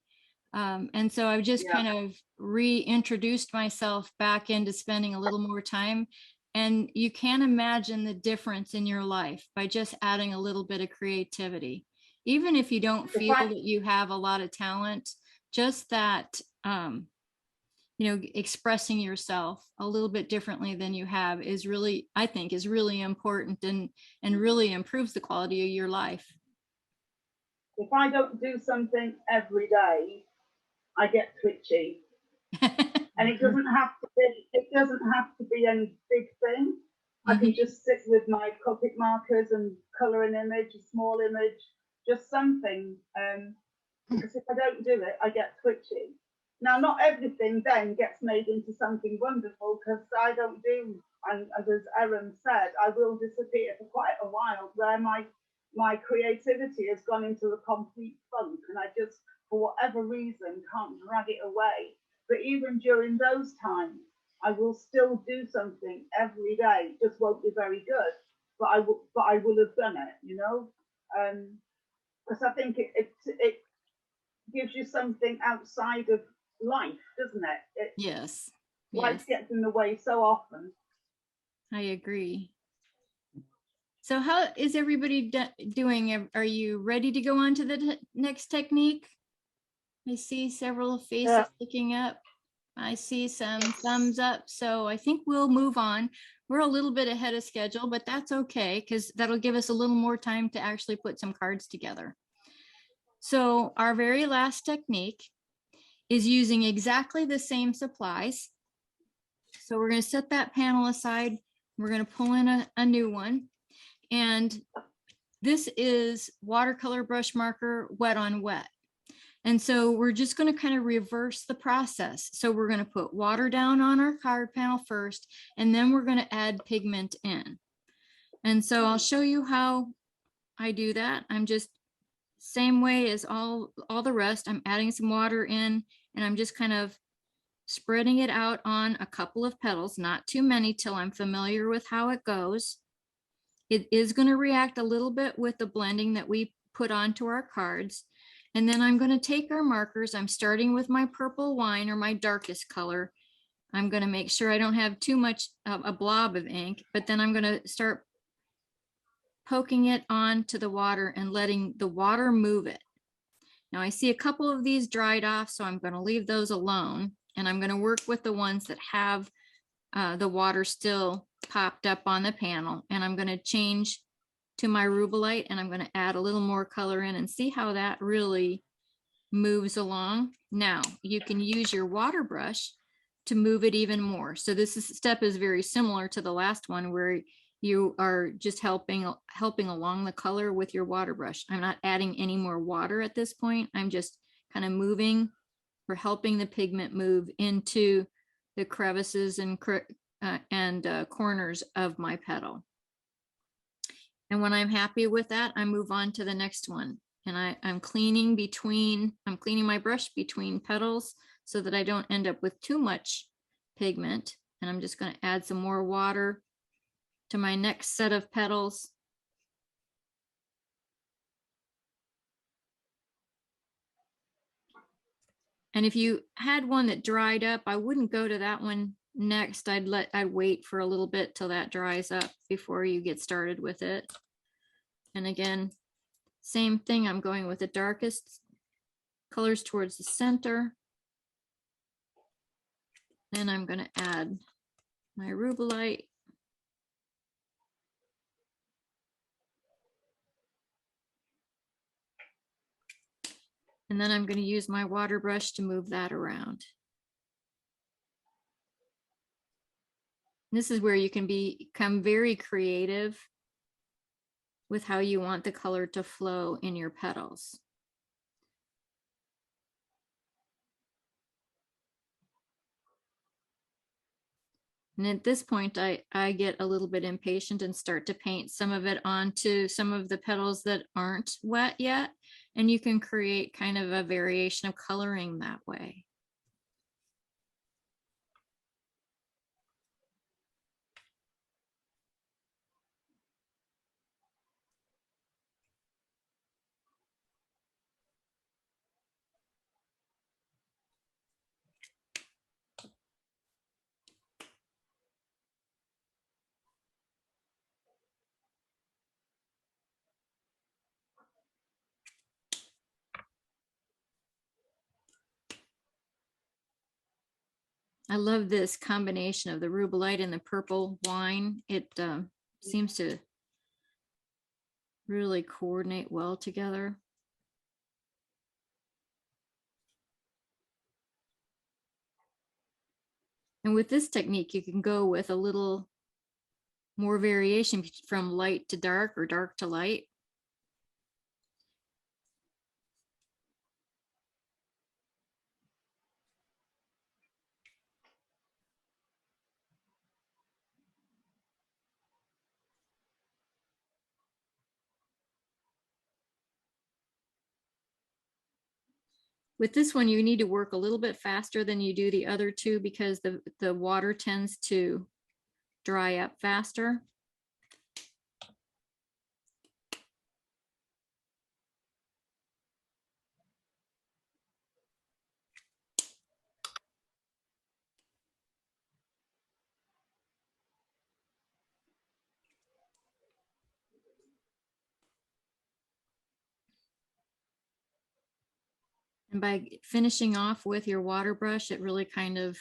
And so I've just kind of reintroduced myself back into spending a little more time. And you can't imagine the difference in your life by just adding a little bit of creativity. Even if you don't feel that you have a lot of talent, just that, expressing yourself a little bit differently than you have is really, I think, is really important and really improves the quality of your life. If I don't do something every day, I get twitchy. And it doesn't have to be any big thing. I can just sit with my Copic markers and colour an image, a small image, just something. Because if I don't do it, I get twitchy. Now, not everything then gets made into something wonderful, because I don't do, and as Erin said, I will disappear for quite a while where my creativity has gone into a complete funk, and I just, for whatever reason, can't drag it away. But even during those times, I will still do something every day. Just won't be very good, but I will have done it, you know. Because I think it gives you something outside of life, doesn't it? Yes. Life Yes, gets in the way so often. I agree. So how is everybody doing? Are you ready to go on to the next technique? I see several faces Yeah. looking up. I see some thumbs up, so I think we'll move on. We're a little bit ahead of schedule, but that's okay because that'll give us a little more time to actually put some cards together. So our very last technique is using exactly the same supplies. So we're going to set that panel aside. We're going to pull in a new one. And this is watercolor brush marker wet on wet. And so we're just going to kind of reverse the process. So we're going to put water down on our card panel first, and then we're going to add pigment in. And so I'll show you how I do that. I'm just same way as all the rest. I'm adding some water in, and I'm just kind of spreading it out on a couple of petals, not too many till I'm familiar with how it goes. It is going to react a little bit with the blending that we put onto our cards. And then I'm going to take our markers. I'm starting with my purple wine, or my darkest color. I'm going to make sure I don't have too much of a blob of ink, but then I'm going to start poking it onto the water and letting the water move it. Now I see a couple of these dried off, so I'm going to leave those alone. And I'm going to work with the ones that have the water still popped up on the panel. And I'm going to change to my Rubelite, and I'm going to add a little more color in and see how that really moves along. Now you can use your water brush to move it even more. So this step is very similar to the last one, where you are just helping along the color with your water brush. I'm not adding any more water at this point. I'm just kind of moving or helping the pigment move into the crevices and corners of my petal. And when I'm happy with that, I move on to the next one. And I'm cleaning my brush between petals so that I don't end up with too much pigment. And I'm just going to add some more water to my next set of petals. And if you had one that dried up, I wouldn't go to that one next. I'd wait for a little bit till that dries up before you get started with it. And again, same thing, I'm going with the darkest colors towards the center. Then I'm going to add my Rubelite. And then I'm going to use my water brush to move that around. This is where you can become very creative with how you want the color to flow in your petals. And at this point, I get a little bit impatient and start to paint some of it onto some of the petals that aren't wet yet. And you can create kind of a variation of coloring that way. I love this combination of the Rubelite and the purple wine. It seems to really coordinate well together. And with this technique, you can go with a little more variation from light to dark or dark to light. With this one, you need to work a little bit faster than you do the other two because the water tends to dry up faster. And by finishing off with your water brush, it really kind of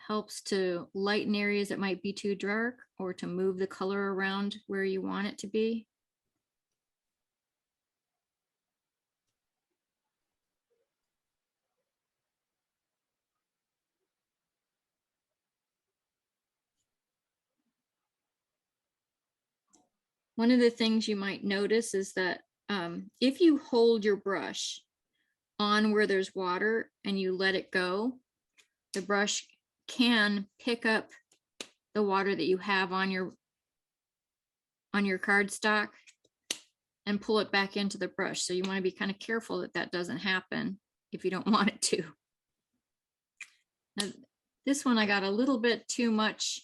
helps to lighten areas that might be too dark or to move the color around where you want it to be. One of the things you might notice is that if you hold your brush on where there's water and you let it go, the brush can pick up the water that you have on your cardstock and pull it back into the brush. So you want to be kind of careful that that doesn't happen if you don't want it to. Now, this one I got a little bit too much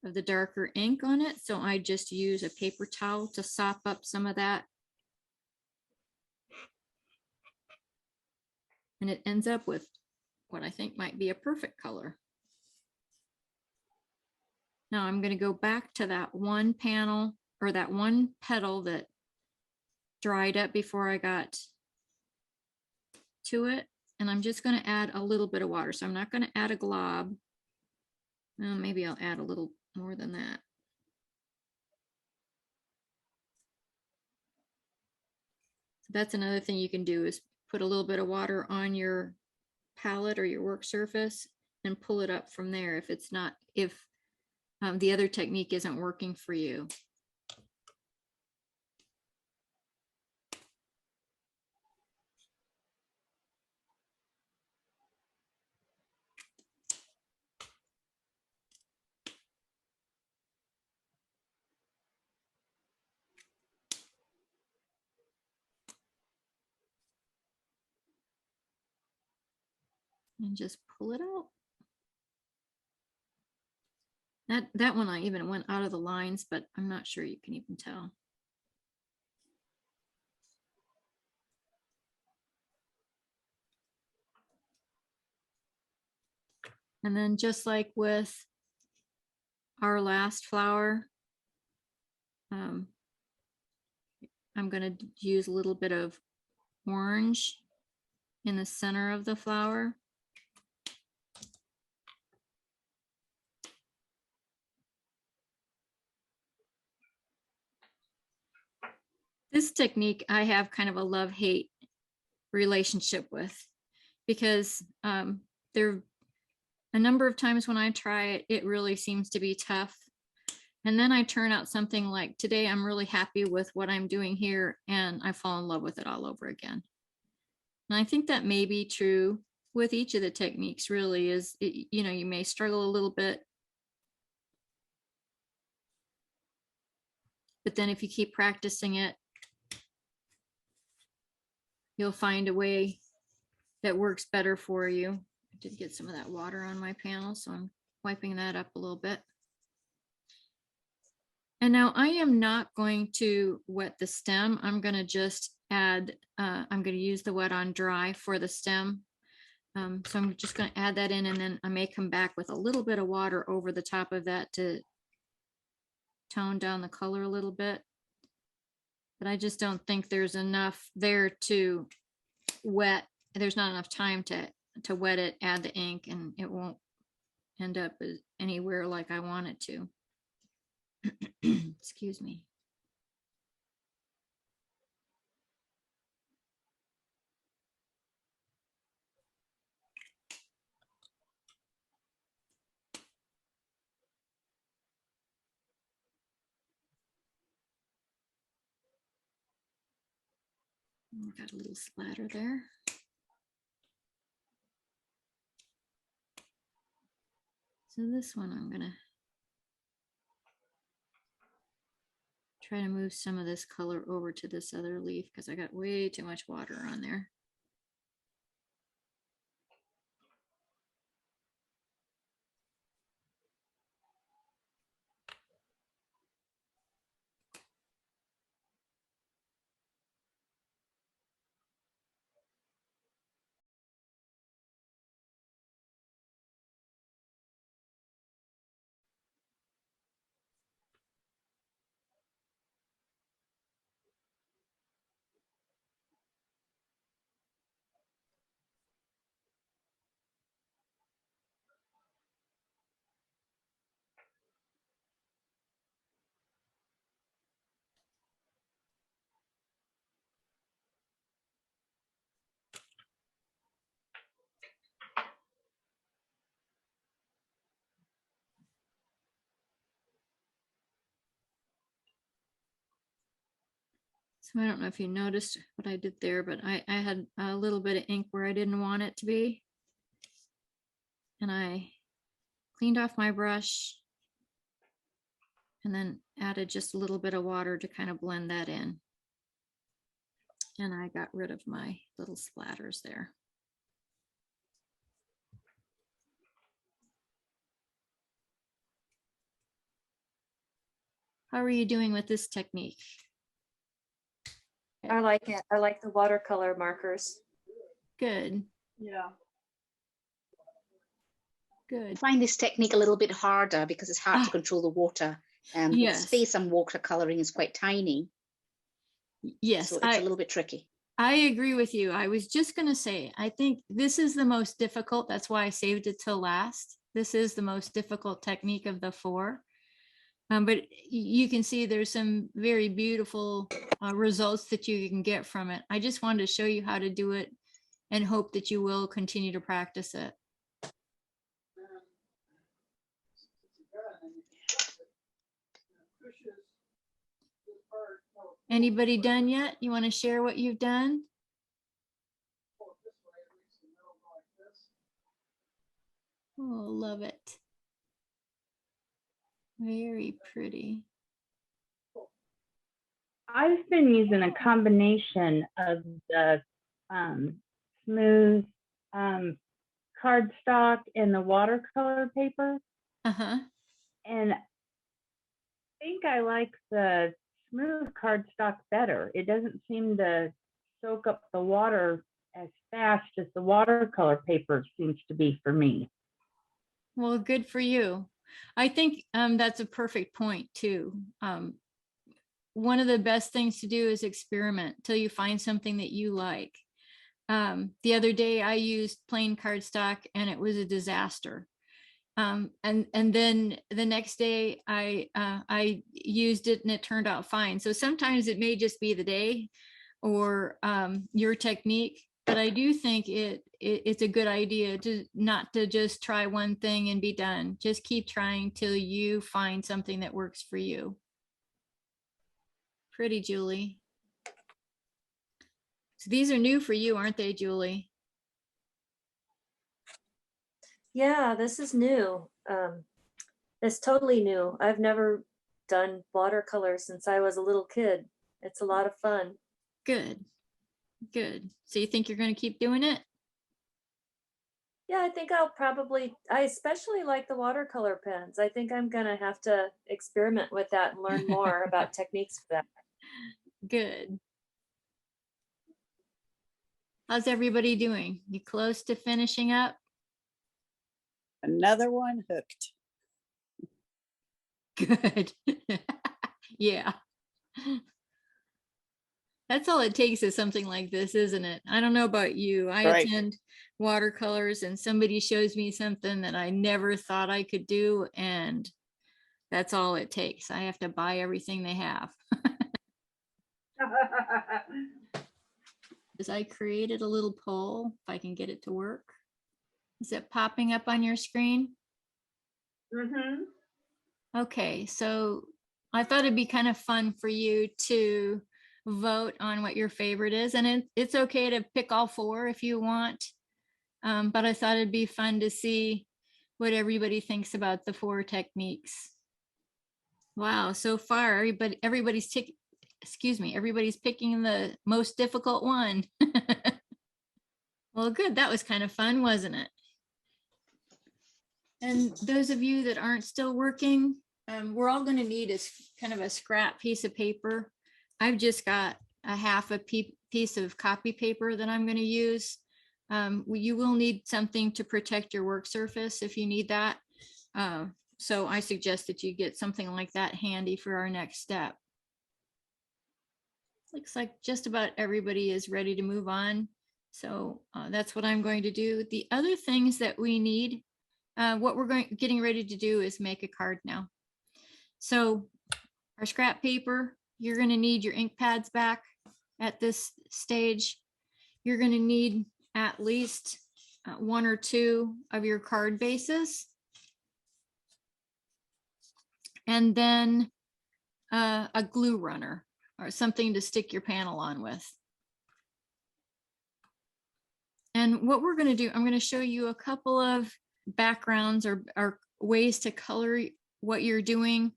of the darker ink on it, so I just use a paper towel to sop up some of that. And it ends up with what I think might be a perfect color. Now I'm going to go back to that one panel or that one petal that dried up before I got to it. And I'm just going to add a little bit of water. So I'm not going to add a glob. Maybe I'll add a little more than that. So that's another thing you can do is put a little bit of water on your palette or your work surface and pull it up from there if it's not, if the other technique isn't working for you. And just pull it out. That one I even went out of the lines, but I'm not sure you can even tell. And then just like with our last flower, I'm going to use a little bit of orange in the center of the flower. This technique I have kind of a love-hate relationship with because there a number of times when I try it, it really seems to be tough. And then I turn out something like today, I'm really happy with what I'm doing here and I fall in love with it all over again. And I think that may be true with each of the techniques really is, you know, you may struggle a little bit, but then if you keep practicing it, you'll find a way that works better for you. I did get some of that water on my panel, so I'm wiping that up a little bit. And now I am not going to wet the stem. I'm going to just add, I'm going to use the wet on dry for the stem. So I'm just going to add that in and then I may come back with a little bit of water over the top of that to tone down the color a little bit. But I just don't think there's enough there to wet. There's not enough time to wet it, add the ink, and it won't end up anywhere like I want it to. Excuse me. Got a little splatter there. So this one, I'm gonna try to move some of this color over to this other leaf because I got way too much water on there. So I don't know if you noticed what I did there, but I had a little bit of ink where I didn't want it to be. And I cleaned off my brush and then added just a little bit of water to kind of blend that in. And I got rid of my little splatters there. How are you doing with this technique? I like it. I like the watercolor markers. Good, Yeah. good. I find this technique a little bit harder because it's hard to control the water, and the Yes. space on watercoloring is quite tiny. Yes, So it's a little bit tricky. I agree with you. I was just going to say, I think this is the most difficult. That's why I saved it till last. This is the most difficult technique of the four. But you can see there's some very beautiful results that you can get from it. I just wanted to show you how to do it and hope that you will continue to practice it. Anybody done yet? You want to share what you've done? Oh, love it. Very pretty. I've been using a combination of the smooth cardstock and the watercolor paper. Uh-huh. And I think I like the smooth cardstock better. It doesn't seem to soak up the water as fast as the watercolor paper seems to be for me. Well, good for you. I think that's a perfect point too. One of the best things to do is experiment till you find something that you like. The other day I used plain cardstock and it was a disaster. And then the next day I used it and it turned out fine. So sometimes it may just be the day or your technique, but I do think it's a good idea to not to just try one thing and be done. Just keep trying till you find something that works for you. Pretty, Julie. So these are new for you, aren't they, Julie? Yeah, this is new. It's totally new. I've never done watercolor since I was a little kid. It's a lot of fun. Good, good. So you think you're going to keep doing it? Yeah, I think I especially like the watercolor pens. I think I'm gonna have to experiment with that and learn more about techniques for that. Good. How's everybody doing? You close to finishing up? Another one hooked. Good. Yeah. That's all it takes is something like this, isn't it? I don't know about you. I Right. attend watercolors and somebody shows me something that I never thought I could do, and that's all it takes. I have to buy everything they have. Because I created a little poll, if I can get it to work. Is it popping up on your screen? Mm-hmm. Okay, so I thought it'd be kind of fun for you to vote on what your favorite is. And it's okay to pick all four if you want. But I thought it'd be fun to see what everybody thinks about the four techniques. Wow, so far, everybody's picking the most difficult one. Well, good, that was kind of fun, wasn't it? And those of you that aren't still working, we're all going to need is kind of a scrap piece of paper. I've just got a half a piece of copy paper that I'm going to use. You will need something to protect your work surface if you need that. So I suggest that you get something like that handy for our next step. Looks like just about everybody is ready to move on. So that's what I'm going to do. The other things that we need, what we're getting ready to do is make a card now. So our scrap paper, you're going to need your ink pads back at this stage. You're going to need at least 1 or 2 of your card bases. And then a glue runner or something to stick your panel on with. And what we're going to do, I'm going to show you a couple of backgrounds or ways to color what you're doing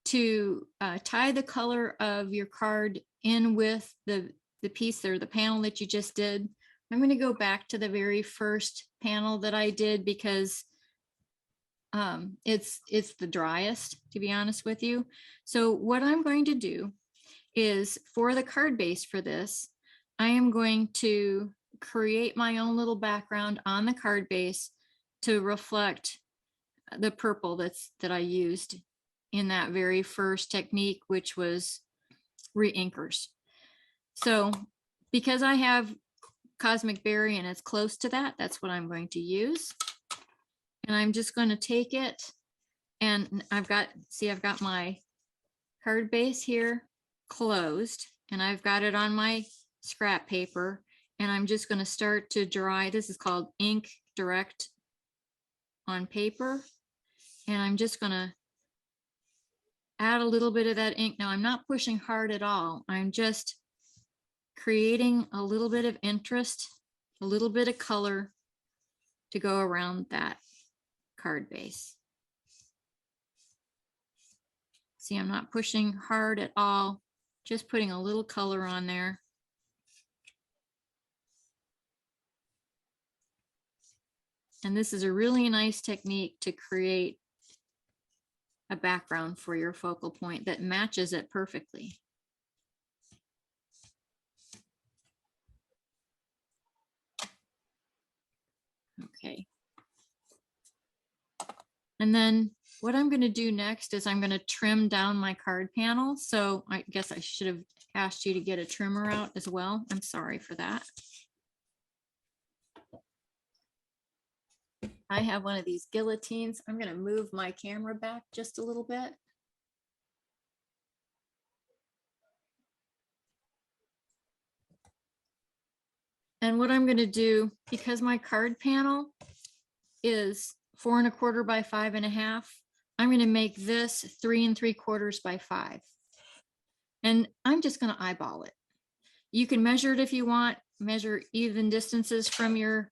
to tie the color of your card in with the piece or the panel that you just did. I'm going to go back to the very first panel that I did because it's the driest, to be honest with you. So what I'm going to do is for the card base for this, I am going to create my own little background on the card base to reflect the purple that I used in that very first technique, which was re-inkers. So because I have Cosmic Berry and it's close to that, that's what I'm going to use. And I'm just going to take it and I've got my card base here closed and I've got it on my scrap paper and I'm just going to start to dry. This is called ink direct on paper. And I'm just going to add a little bit of that ink. Now I'm not pushing hard at all. I'm just creating a little bit of interest, a little bit of color to go around that card base. See, I'm not pushing hard at all, just putting a little color on there. And this is a really nice technique to create a background for your focal point that matches it perfectly. Okay. And then what I'm going to do next is I'm going to trim down my card panel. So I guess I should have asked you to get a trimmer out as well. I'm sorry for that. I have one of these guillotines. I'm going to move my camera back just a little bit. And what I'm going to do, because my card panel is 4 1/4 by 5 1/2, I'm going to make this 3 3/4 by 5. And I'm just going to eyeball it. You can measure it if you want, measure even distances from your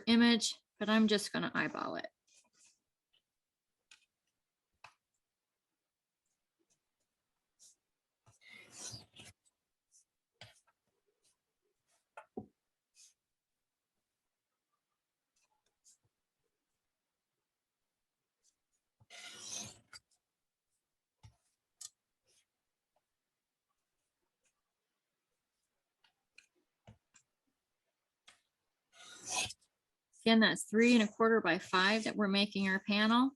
image, but I'm just going to eyeball it. Again, that's 3 1/4 by 5 that we're making our panel.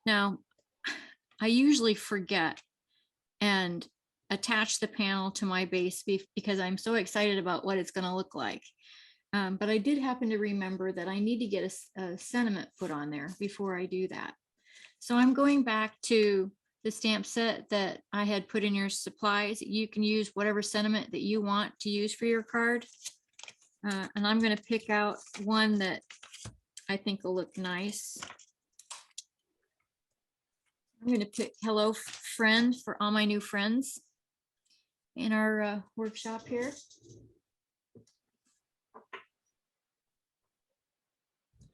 Now, I usually forget and attach the panel to my base because I'm so excited about what it's going to look like. But I did happen to remember that I need to get a sentiment put on there before I do that. So I'm going back to the stamp set that I had put in your supplies. You can use whatever sentiment that you want to use for your card. And I'm going to pick out one that I think will look nice. I'm going to pick Hello Friend for all my new friends in our workshop here.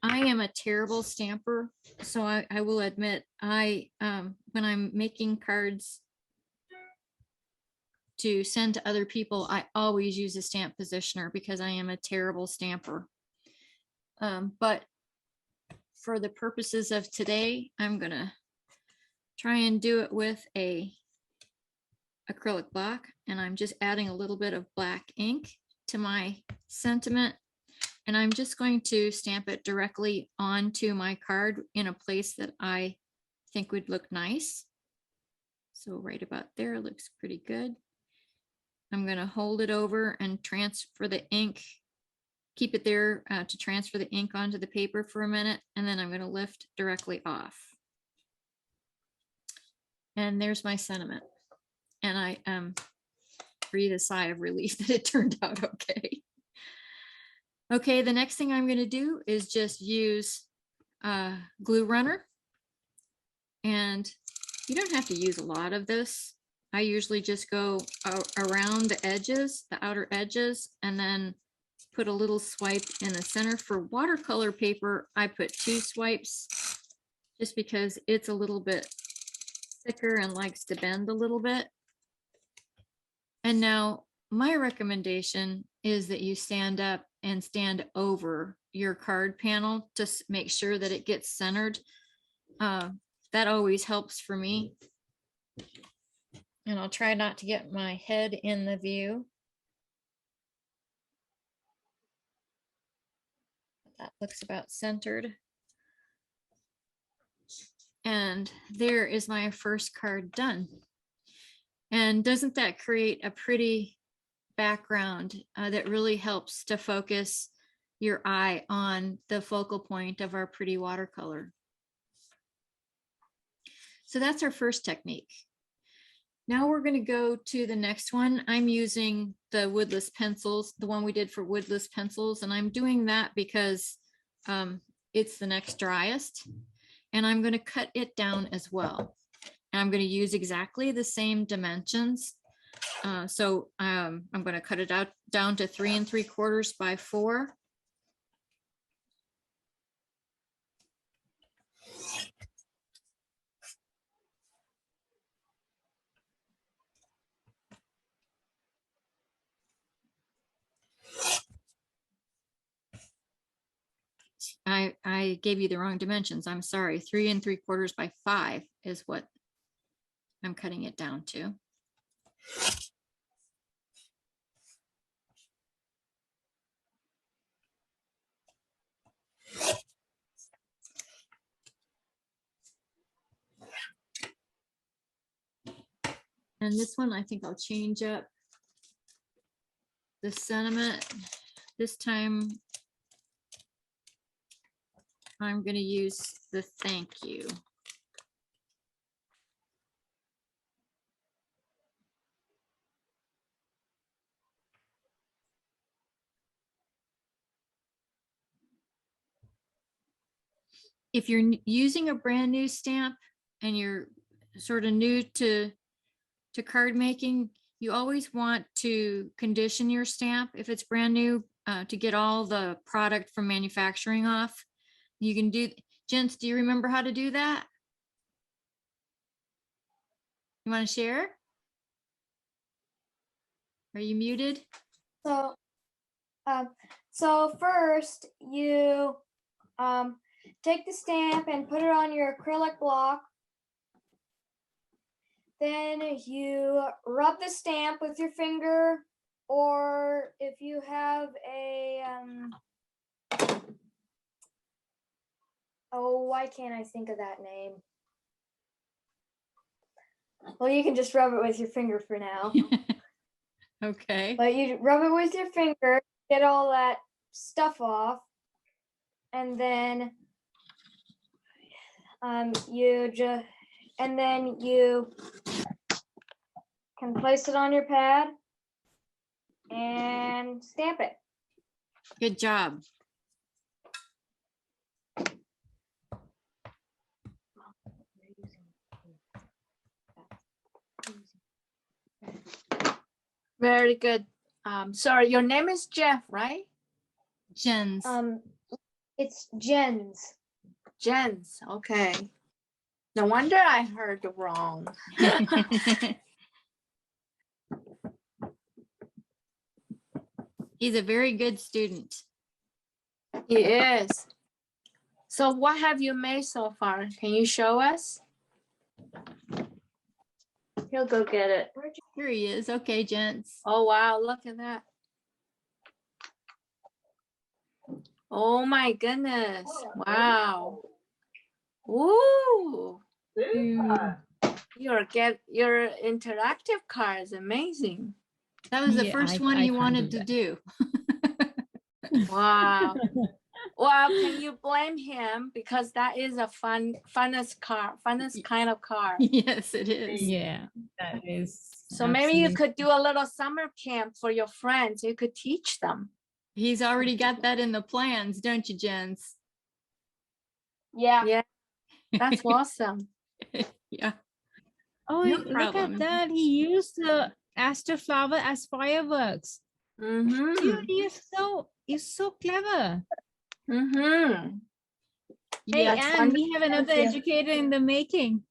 I am a terrible stamper, so I will admit when I'm making cards to send to other people, I always use a stamp positioner because I am a terrible stamper. But for the purposes of today, I'm gonna try and do it with a acrylic block, and I'm just adding a little bit of black ink to my sentiment. And I'm just going to stamp it directly onto my card in a place that I think would look nice. So right about there looks pretty good. I'm going to hold it over and transfer the ink, keep it there to transfer the ink onto the paper for a minute, and then I'm going to lift directly off. And there's my sentiment. And I breathe a sigh of relief that it turned out okay. Okay, the next thing I'm going to do is just use glue runner. And you don't have to use a lot of this. I usually just go around the edges, the outer edges, and then put a little swipe in the center. For watercolor paper, I put 2 swipes just because it's a little bit thicker and likes to bend a little bit. And now my recommendation is that you stand up and stand over your card panel to make sure that it gets centered. That always helps for me. And I'll try not to get my head in the view. That looks about centered. And there is my first card done. And doesn't that create a pretty background that really helps to focus your eye on the focal point of our pretty watercolor? So that's our first technique. Now we're going to go to the next one. I'm using the Woodless Pencils, the one we did for Woodless Pencils, and I'm doing that because it's the next driest, and I'm going to cut it down as well. And I'm going to use exactly the same dimensions. So I'm going to cut it out down to 3 3/4 by 4. I gave you the wrong dimensions. I'm sorry. 3 3/4 by 5 is what I'm cutting it down to. And this one, I think I'll change up the sentiment. This time, I'm going to use the thank you. If you're using a brand new stamp and you're sort of new to card making, you always want to condition your stamp if it's brand new to get all the product from manufacturing off. You can do, gents, do you remember how to do that? You want to share? Are you muted? So first you take the stamp and put it on your acrylic block. Then you rub the stamp with your finger, or if you have a oh, why can't I think of that name? Well, you can just rub it with your finger for now. Okay. But you rub it with your finger, get all that stuff off, and then you just and then you can place it on your pad and stamp it. Good job. Very good. Sorry, your name is Jeff, right? Jens. It's Jens. Jens. Okay. No wonder I heard wrong. He's a very good student. He is. So what have you made so far? Can you show us? He'll go get it. Here he is. Okay, gents. Oh, wow. Look at that. Oh my goodness. Wow. Ooh. Super. Your interactive card is amazing. That was the Yeah, first I one he can't wanted do to that. do. Wow. Well, can you blame him? Because that is a funnest kind of car. Yes, it is. Yeah, that is. So maybe you absolutely- could do a little summer camp for your friends. You could teach them. He's already got that in the plans, don't you, Jens? Yeah. Yeah, that's awesome. Yeah. Oh, No look problem. at that. He used the aster flower as fireworks. Mm-hmm. Dude, you're so clever. Mm-hmm. Hey, Yeah, and we have another Thank you. educator in the making.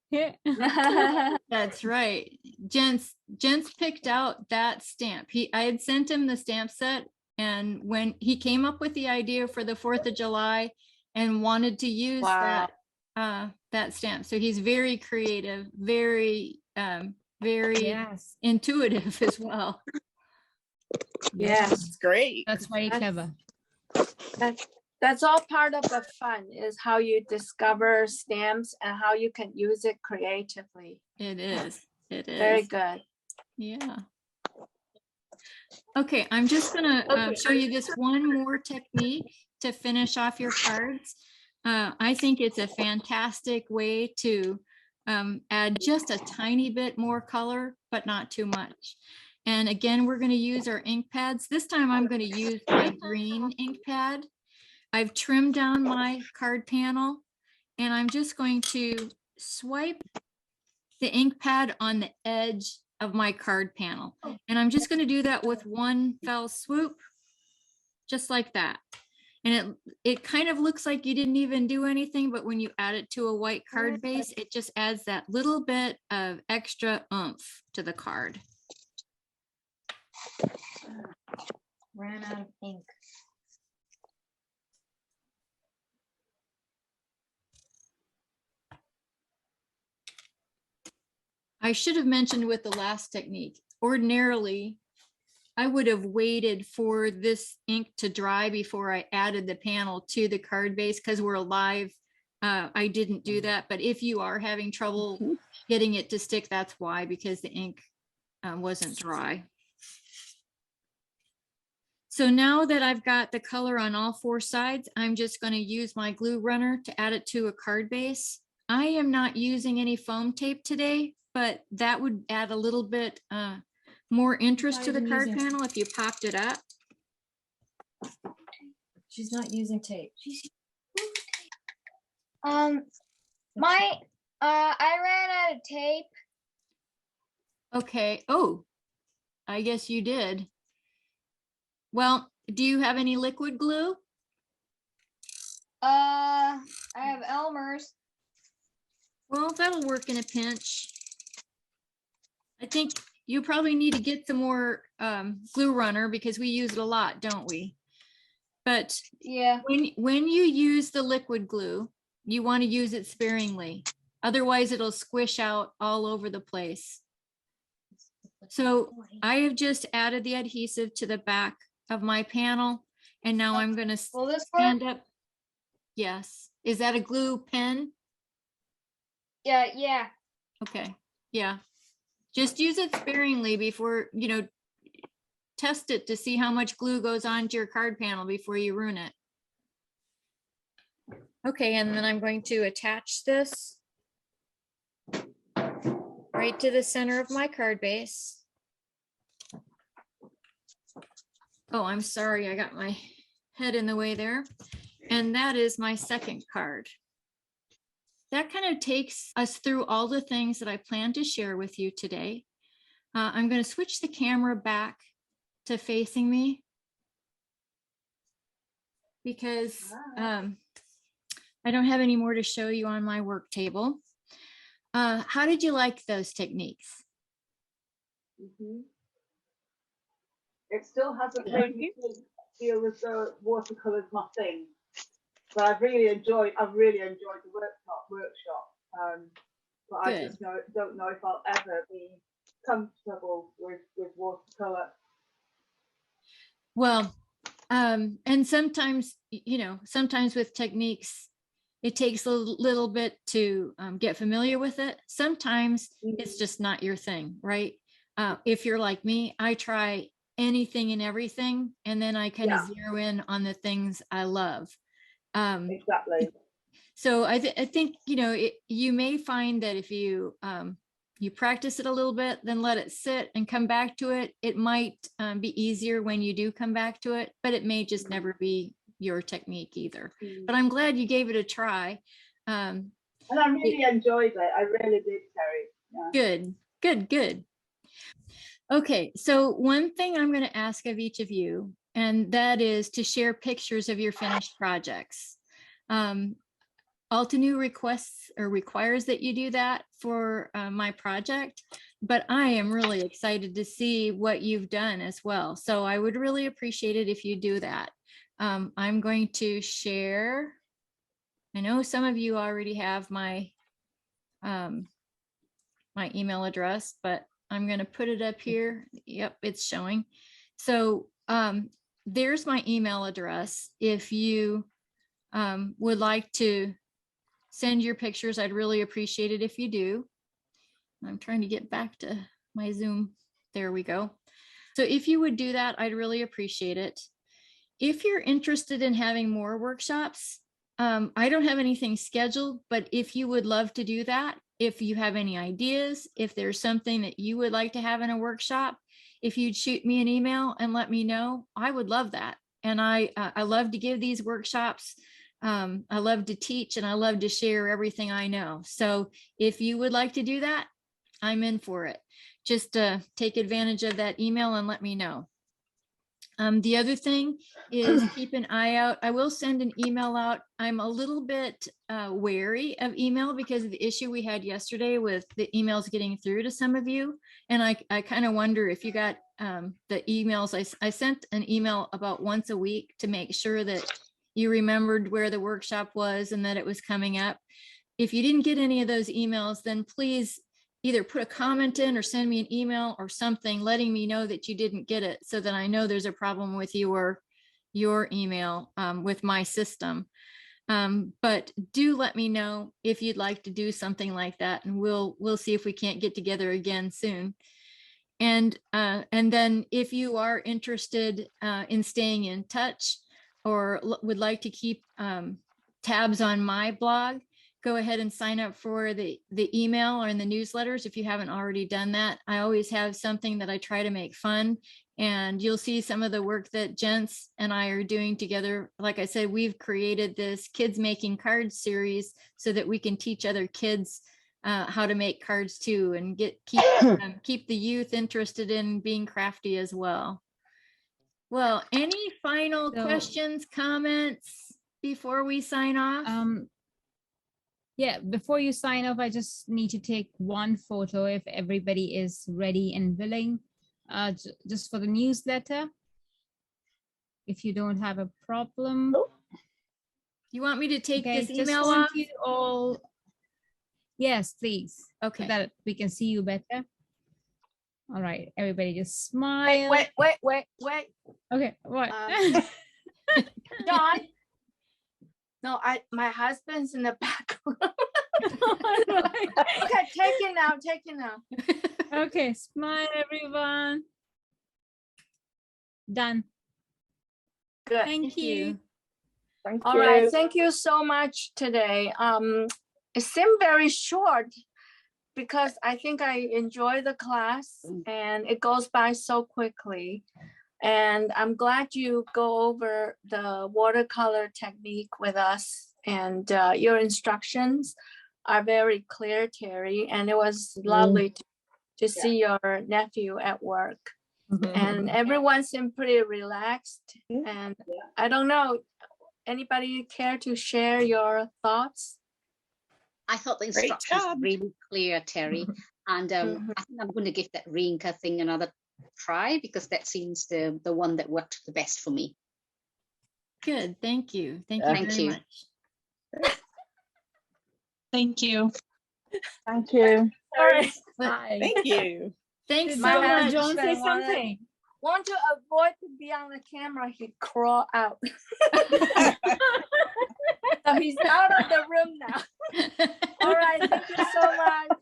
that's right. Jens picked out that stamp. I had sent him the stamp set, and when he came up with the idea for the 4th of July and wanted to use Wow. that stamp. So he's very creative, very Yes, intuitive as well. Yes. It's great. that's very clever. That's all part of the fun, is how you discover stamps and how you can use it creatively. It is. It is. Very good. Yeah. Okay, I'm just gonna show you this one more technique to finish off your cards. I think it's a fantastic way to add just a tiny bit more color, but not too much. And again, we're going to use our ink pads. This time I'm going to use my green ink pad. I've trimmed down my card panel, and I'm just going to swipe the ink pad on the edge of my card panel. And I'm just going to do that with one fell swoop, just like that. And it kind of looks like you didn't even do anything, but when you add it to a white card base, it just adds that little bit of extra oomph to the card. Ran out of ink. I should have mentioned with the last technique, ordinarily, I would have waited for this ink to dry before I added the panel to the card base, because we're live. I didn't do that, but if you are having trouble getting it to stick, that's why, because the ink wasn't dry. So now that I've got the color on all 4 sides, I'm just going to use my glue runner to add it to a card base. I am not using any foam tape today, but that would add a little bit more interest to the card panel if you popped it up. She's not using tape. I ran out of tape. Okay. Oh, I guess you did. Well, do you have any liquid glue? I have Elmer's. Well, that'll work in a pinch. I think you probably need to get some more glue runner, because we use it a lot, don't we? But Yeah. when you use the liquid glue, you want to use it sparingly. Otherwise, it'll squish out all over the place. So I have just added the adhesive to the back of my panel, and now I'm going to Will this stand work? up. Yes. Is that a glue pen? Yeah. Okay. Yeah. Just use it sparingly before, test it to see how much glue goes onto your card panel before you ruin it. Okay, and then I'm going to attach this. right to the center of my card base. Oh, I'm sorry, I got my head in the way there. And that is my second card. That kind of takes us through all the things that I plan to share with you today. I'm going to switch the camera back to facing me because I don't have any more to show you on my work table. How did you like those techniques? It still hasn't made me feel as though watercolor is my thing, but I've really enjoyed the workshop. But I just don't know if I'll ever be comfortable with watercolor. Well, and sometimes, sometimes with techniques, it takes a little bit to get familiar with it. Sometimes it's just not your thing, right? If you're like me, I try anything and everything, and then I kind of zero in on the things I love. Exactly. So I think, you may find that if you practice it a little bit, then let it sit and come back to it. It might be easier when you do come back to it, but it may just never be your technique either. But I'm glad you gave it a try. And I really enjoyed it. I really did, Terry. Yeah. Good. Okay, so one thing I'm going to ask of each of you, and that is to share pictures of your finished projects. Altenew requests or requires that you do that for my project, but I am really excited to see what you've done as well. So I would really appreciate it if you do that. I'm going to share. I know some of you already have my my email address, but I'm going to put it up here. Yep, it's showing. So there's my email address. If you would like to send your pictures, I'd really appreciate it if you do. I'm trying to get back to my Zoom. There we go. So if you would do that, I'd really appreciate it. If you're interested in having more workshops, I don't have anything scheduled, but if you would love to do that, if you have any ideas, if there's something that you would like to have in a workshop, if you'd shoot me an email and let me know, I would love that. And I love to give these workshops. I love to teach and I love to share everything I know. So if you would like to do that, I'm in for it. Just take advantage of that email and let me know. The other thing is keep an eye out. I will send an email out. I'm a little bit wary of email because of the issue we had yesterday with the emails getting through to some of you. And I kind of wonder if you got the emails. I sent an email about once a week to make sure that you remembered where the workshop was and that it was coming up. If you didn't get any of those emails, then please either put a comment in or send me an email or something letting me know that you didn't get it so that I know there's a problem with your email with my system. But do let me know if you'd like to do something like that, and we'll see if we can't get together again soon. And then if you are interested in staying in touch or would like to keep tabs on my blog, go ahead and sign up for the email or in the newsletters if you haven't already done that. I always have something that I try to make fun, and you'll see some of the work that Jens and I are doing together. Like I said, we've created this Kids Making Cards series so that we can teach other kids how to make cards too, and keep the youth interested in being crafty as well. Well, any final questions, comments before we sign off? Yeah, before you sign off, I just need to take one photo if everybody is ready and willing, just for the newsletter. If you don't have a problem. You want me to take this just email want off? you all. Yes, please. Okay. So that we can see you better. All right, everybody just smile. Wait. Okay, what? John. No, my husband's in the back room. Okay, take it now. Okay, smile everyone. Done. Good. Thank you. All right, thank you so much today. It seemed very short, because I think I enjoy the class and it goes by so quickly. And I'm glad you go over the watercolor technique with us, and your instructions are very clear, Terry. And it was lovely to see your nephew at work. And everyone seemed pretty relaxed. And I don't know, anybody care to share your thoughts? I thought the Great instructions were job. really clear, Terry. And I think I'm going to give that Rinka thing another try, because that seems the one that worked the best for me. Good, thank you. Thank Yeah. you Thank very you. much. Thank you. Thank you. All right. Bye. Thank you. Thanks Did so John, much. John say husband something? Want to avoid to be on the camera, he crawl out. So he's out of the room now. All right, thank you so much.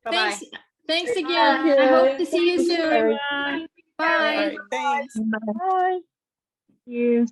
Bye-bye. Thanks, thanks again. Thank I hope you. to see you Thank you, soon. Terry. Bye. All right, thanks. Bye. You.